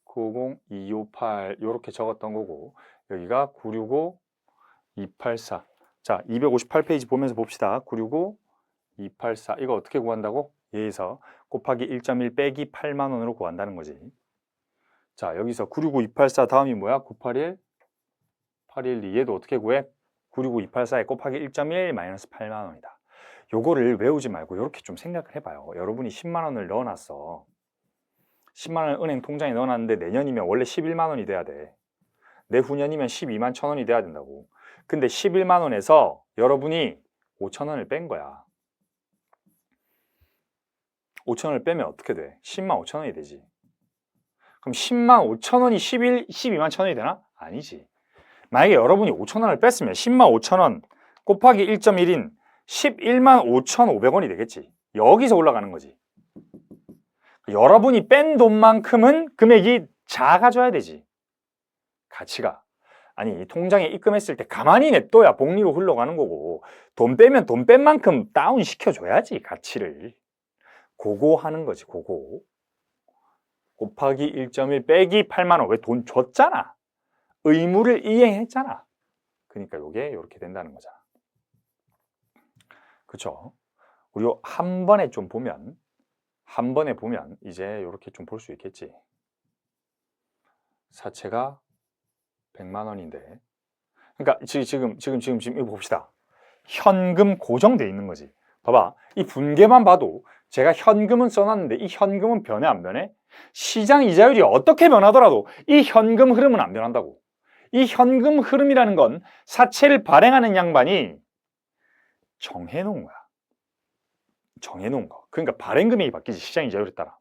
90258 이렇게 적었던 거고 여기가 965284 자 258페이지 보면서 봅시다. 965284 이거 어떻게 구한다고? 얘에서 곱하기 1.1 빼기 8만 원으로 구한다는 거지. 자 여기서 965284 다음이 뭐야? 981 얘도 어떻게 구해? 965284에 곱하기 1.1 마이너스 8만 원이다. 요거를 외우지 말고 이렇게 좀 생각을 해봐요. 여러분이 10만 원을 넣어놨어. 10만 원을 은행 통장에 넣어놨는데 내년이면 원래 11만 원이 돼야 돼. 내후년이면 12만 1천 원이 돼야 된다고. 근데 11만 원에서 여러분이 5천 원을 뺀 거야. 5천 원을 빼면 어떻게 돼? 10만 5천 원이 되지. 그럼 10만 5천 원이 12만 1천 원이 되나? 아니지. 만약에 여러분이 5천 원을 뺐으면 10만 5천 원 곱하기 1.1인 11만 5,500원이 되겠지. 여기서 올라가는 거지. 여러분이 뺀 돈만큼은 금액이 작아져야 되지. 가치가. 아니 통장에 입금했을 때 가만히 냅둬야 복리로 흘러가는 거고 돈 빼면 돈 뺀 만큼 다운 시켜줘야지 가치를. 그거 하는 거지. 그거. 곱하기 1.1 빼기 8만 원. 왜 돈 줬잖아. 의무를 이행했잖아. 그러니까 이게 이렇게 된다는 거잖아. 그쵸? 우리 한 번에 좀 보면 한 번에 보면 이제 이렇게 좀 볼 수 있겠지. 사채가 100만 원인데, 그러니까 지금 이거 봅시다. 현금 고정돼 있는 거지. 봐봐, 이 분계만 봐도 제가 현금은 써놨는데 이 현금은 변해 안 변해? 시장 이자율이 어떻게 변하더라도 이 현금 흐름은 안 변한다고. 이 현금 흐름이라는 건 사채를 발행하는 양반이 정해놓은 거야. 정해놓은 거. 그러니까 발행 금액이 바뀌지, 시장 이자율에 따라.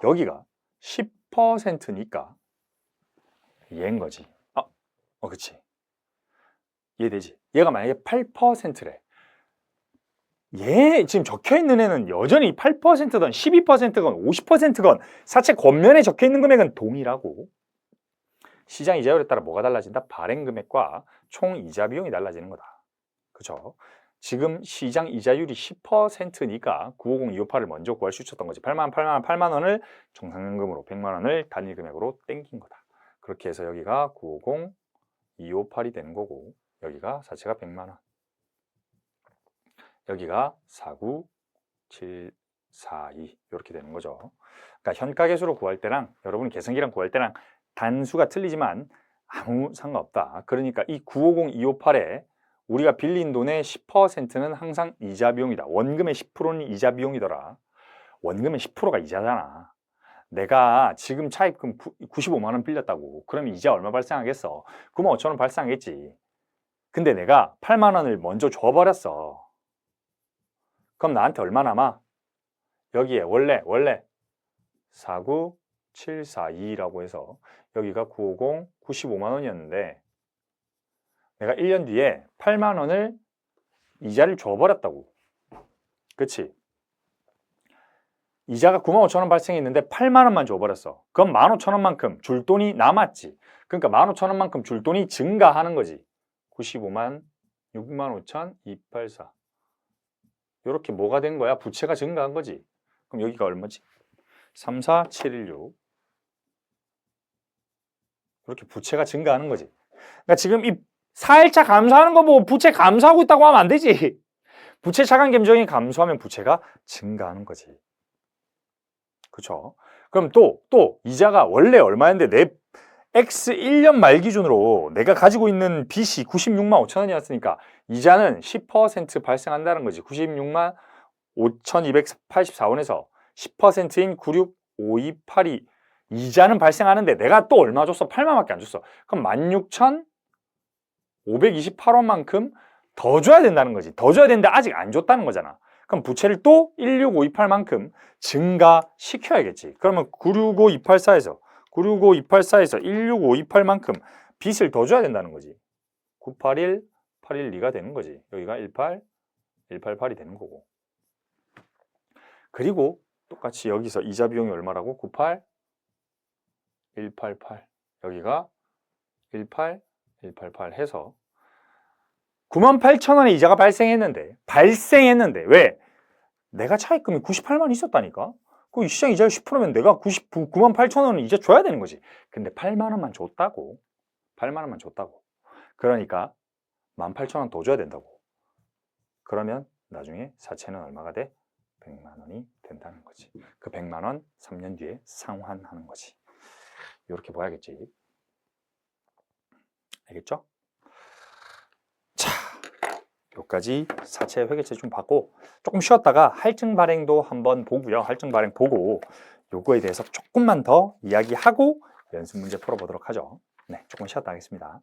여기가 10%니까 얘인 거지. 그치. 이해되지? 얘가 만약에 8%래. 얘 지금 적혀있는 애는 여전히 8%건 12%건 50%건 사채 겉면에 적혀있는 금액은 동일하고, 시장 이자율에 따라 뭐가 달라진다? 발행 금액과 총 이자 비용이 달라지는 거다. 그죠? 지금 시장 이자율이 10%니까 950-258을 먼저 구할 수 있었던 거지. 8만 원을 정상연금으로 100만 원을 단일 금액으로 땡긴 거다. 그렇게 해서 여기가 950-258이 되는 거고, 여기가 사채가 100만 원, 여기가 49742 이렇게 되는 거죠. 그러니까 현가계수로 구할 때랑 여러분이 계산기랑 구할 때랑 단수가 틀리지만 아무 상관없다. 그러니까 이 950-258에 우리가 빌린 돈의 10%는 항상 이자 비용이다. 원금의 10%는 이자 비용이더라. 원금의 10%가 이자잖아. 내가 지금 차입금 95만 원 빌렸다고. 그러면 이자 얼마 발생하겠어? 9만 5천 원 발생하겠지. 근데 내가 8만 원을 먼저 줘버렸어. 그럼 나한테 얼마 남아? 여기에 원래 49742라고 해서 여기가 950 95만 원이었는데 내가 1년 뒤에 8만 원을 이자를 줘버렸다고. 그치? 이자가 9만 5천 원 발생했는데 8만 원만 줘버렸어. 그럼 15,000원만큼 줄 돈이 남았지. 그러니까 15,000원만큼 줄 돈이 증가하는 거지. 95만 6만 5천 284. 이렇게 뭐가 된 거야? 부채가 증가한 거지. 그럼 여기가 얼마지? 34716. 이렇게 부채가 증가하는 거지. 그러니까 지금 이 4일차 감소하는 거 보고 부채 감소하고 있다고 하면 안 되지. 부채 차관 계정이 감소하면 부채가 증가하는 거지. 그렇죠? 그럼 또 이자가 원래 얼마였는데 내 X 1년 말 기준으로 내가 가지고 있는 빚이 96만 5천 원이었으니까 이자는 10% 발생한다는 거지. 96만 5,284원에서 10%인 96528이 이자는 발생하는데 내가 또 얼마 줬어? 8만밖에 안 줬어. 그럼 16,528원만큼 더 줘야 된다는 거지. 더 줘야 되는데 아직 안 줬다는 거잖아. 그럼 부채를 또 16528만큼 증가시켜야겠지. 그러면 965284에서 16528만큼 빚을 더 줘야 된다는 거지. 981, 812가 되는 거지. 여기가 18, 188이 되는 거고. 그리고 똑같이 여기서 이자 비용이 얼마라고? 98, 188. 여기가 18, 188 해서 98,000원의 이자가 발생했는데 왜? 내가 차입금이 98만 있었다니까? 그 시장 이자율 10%면 내가 98,000원은 이자 줘야 되는 거지. 근데 8만 원만 줬다고. 8만 원만 줬다고. 그러니까 18,000원 더 줘야 된다고. 그러면 나중에 사채는 얼마가 돼? 100만 원이 된다는 거지. 그 100만 원 3년 뒤에 상환하는 거지. 이렇게 봐야겠지. 알겠죠? 자, 여기까지 사채 회계처 좀 봤고 조금 쉬었다가 할증 발행도 한번 보고요. 할증 발행 보고 요거에 대해서 조금만 더 이야기하고 연습 문제 풀어보도록 하죠. 네, 조금 쉬었다 하겠습니다.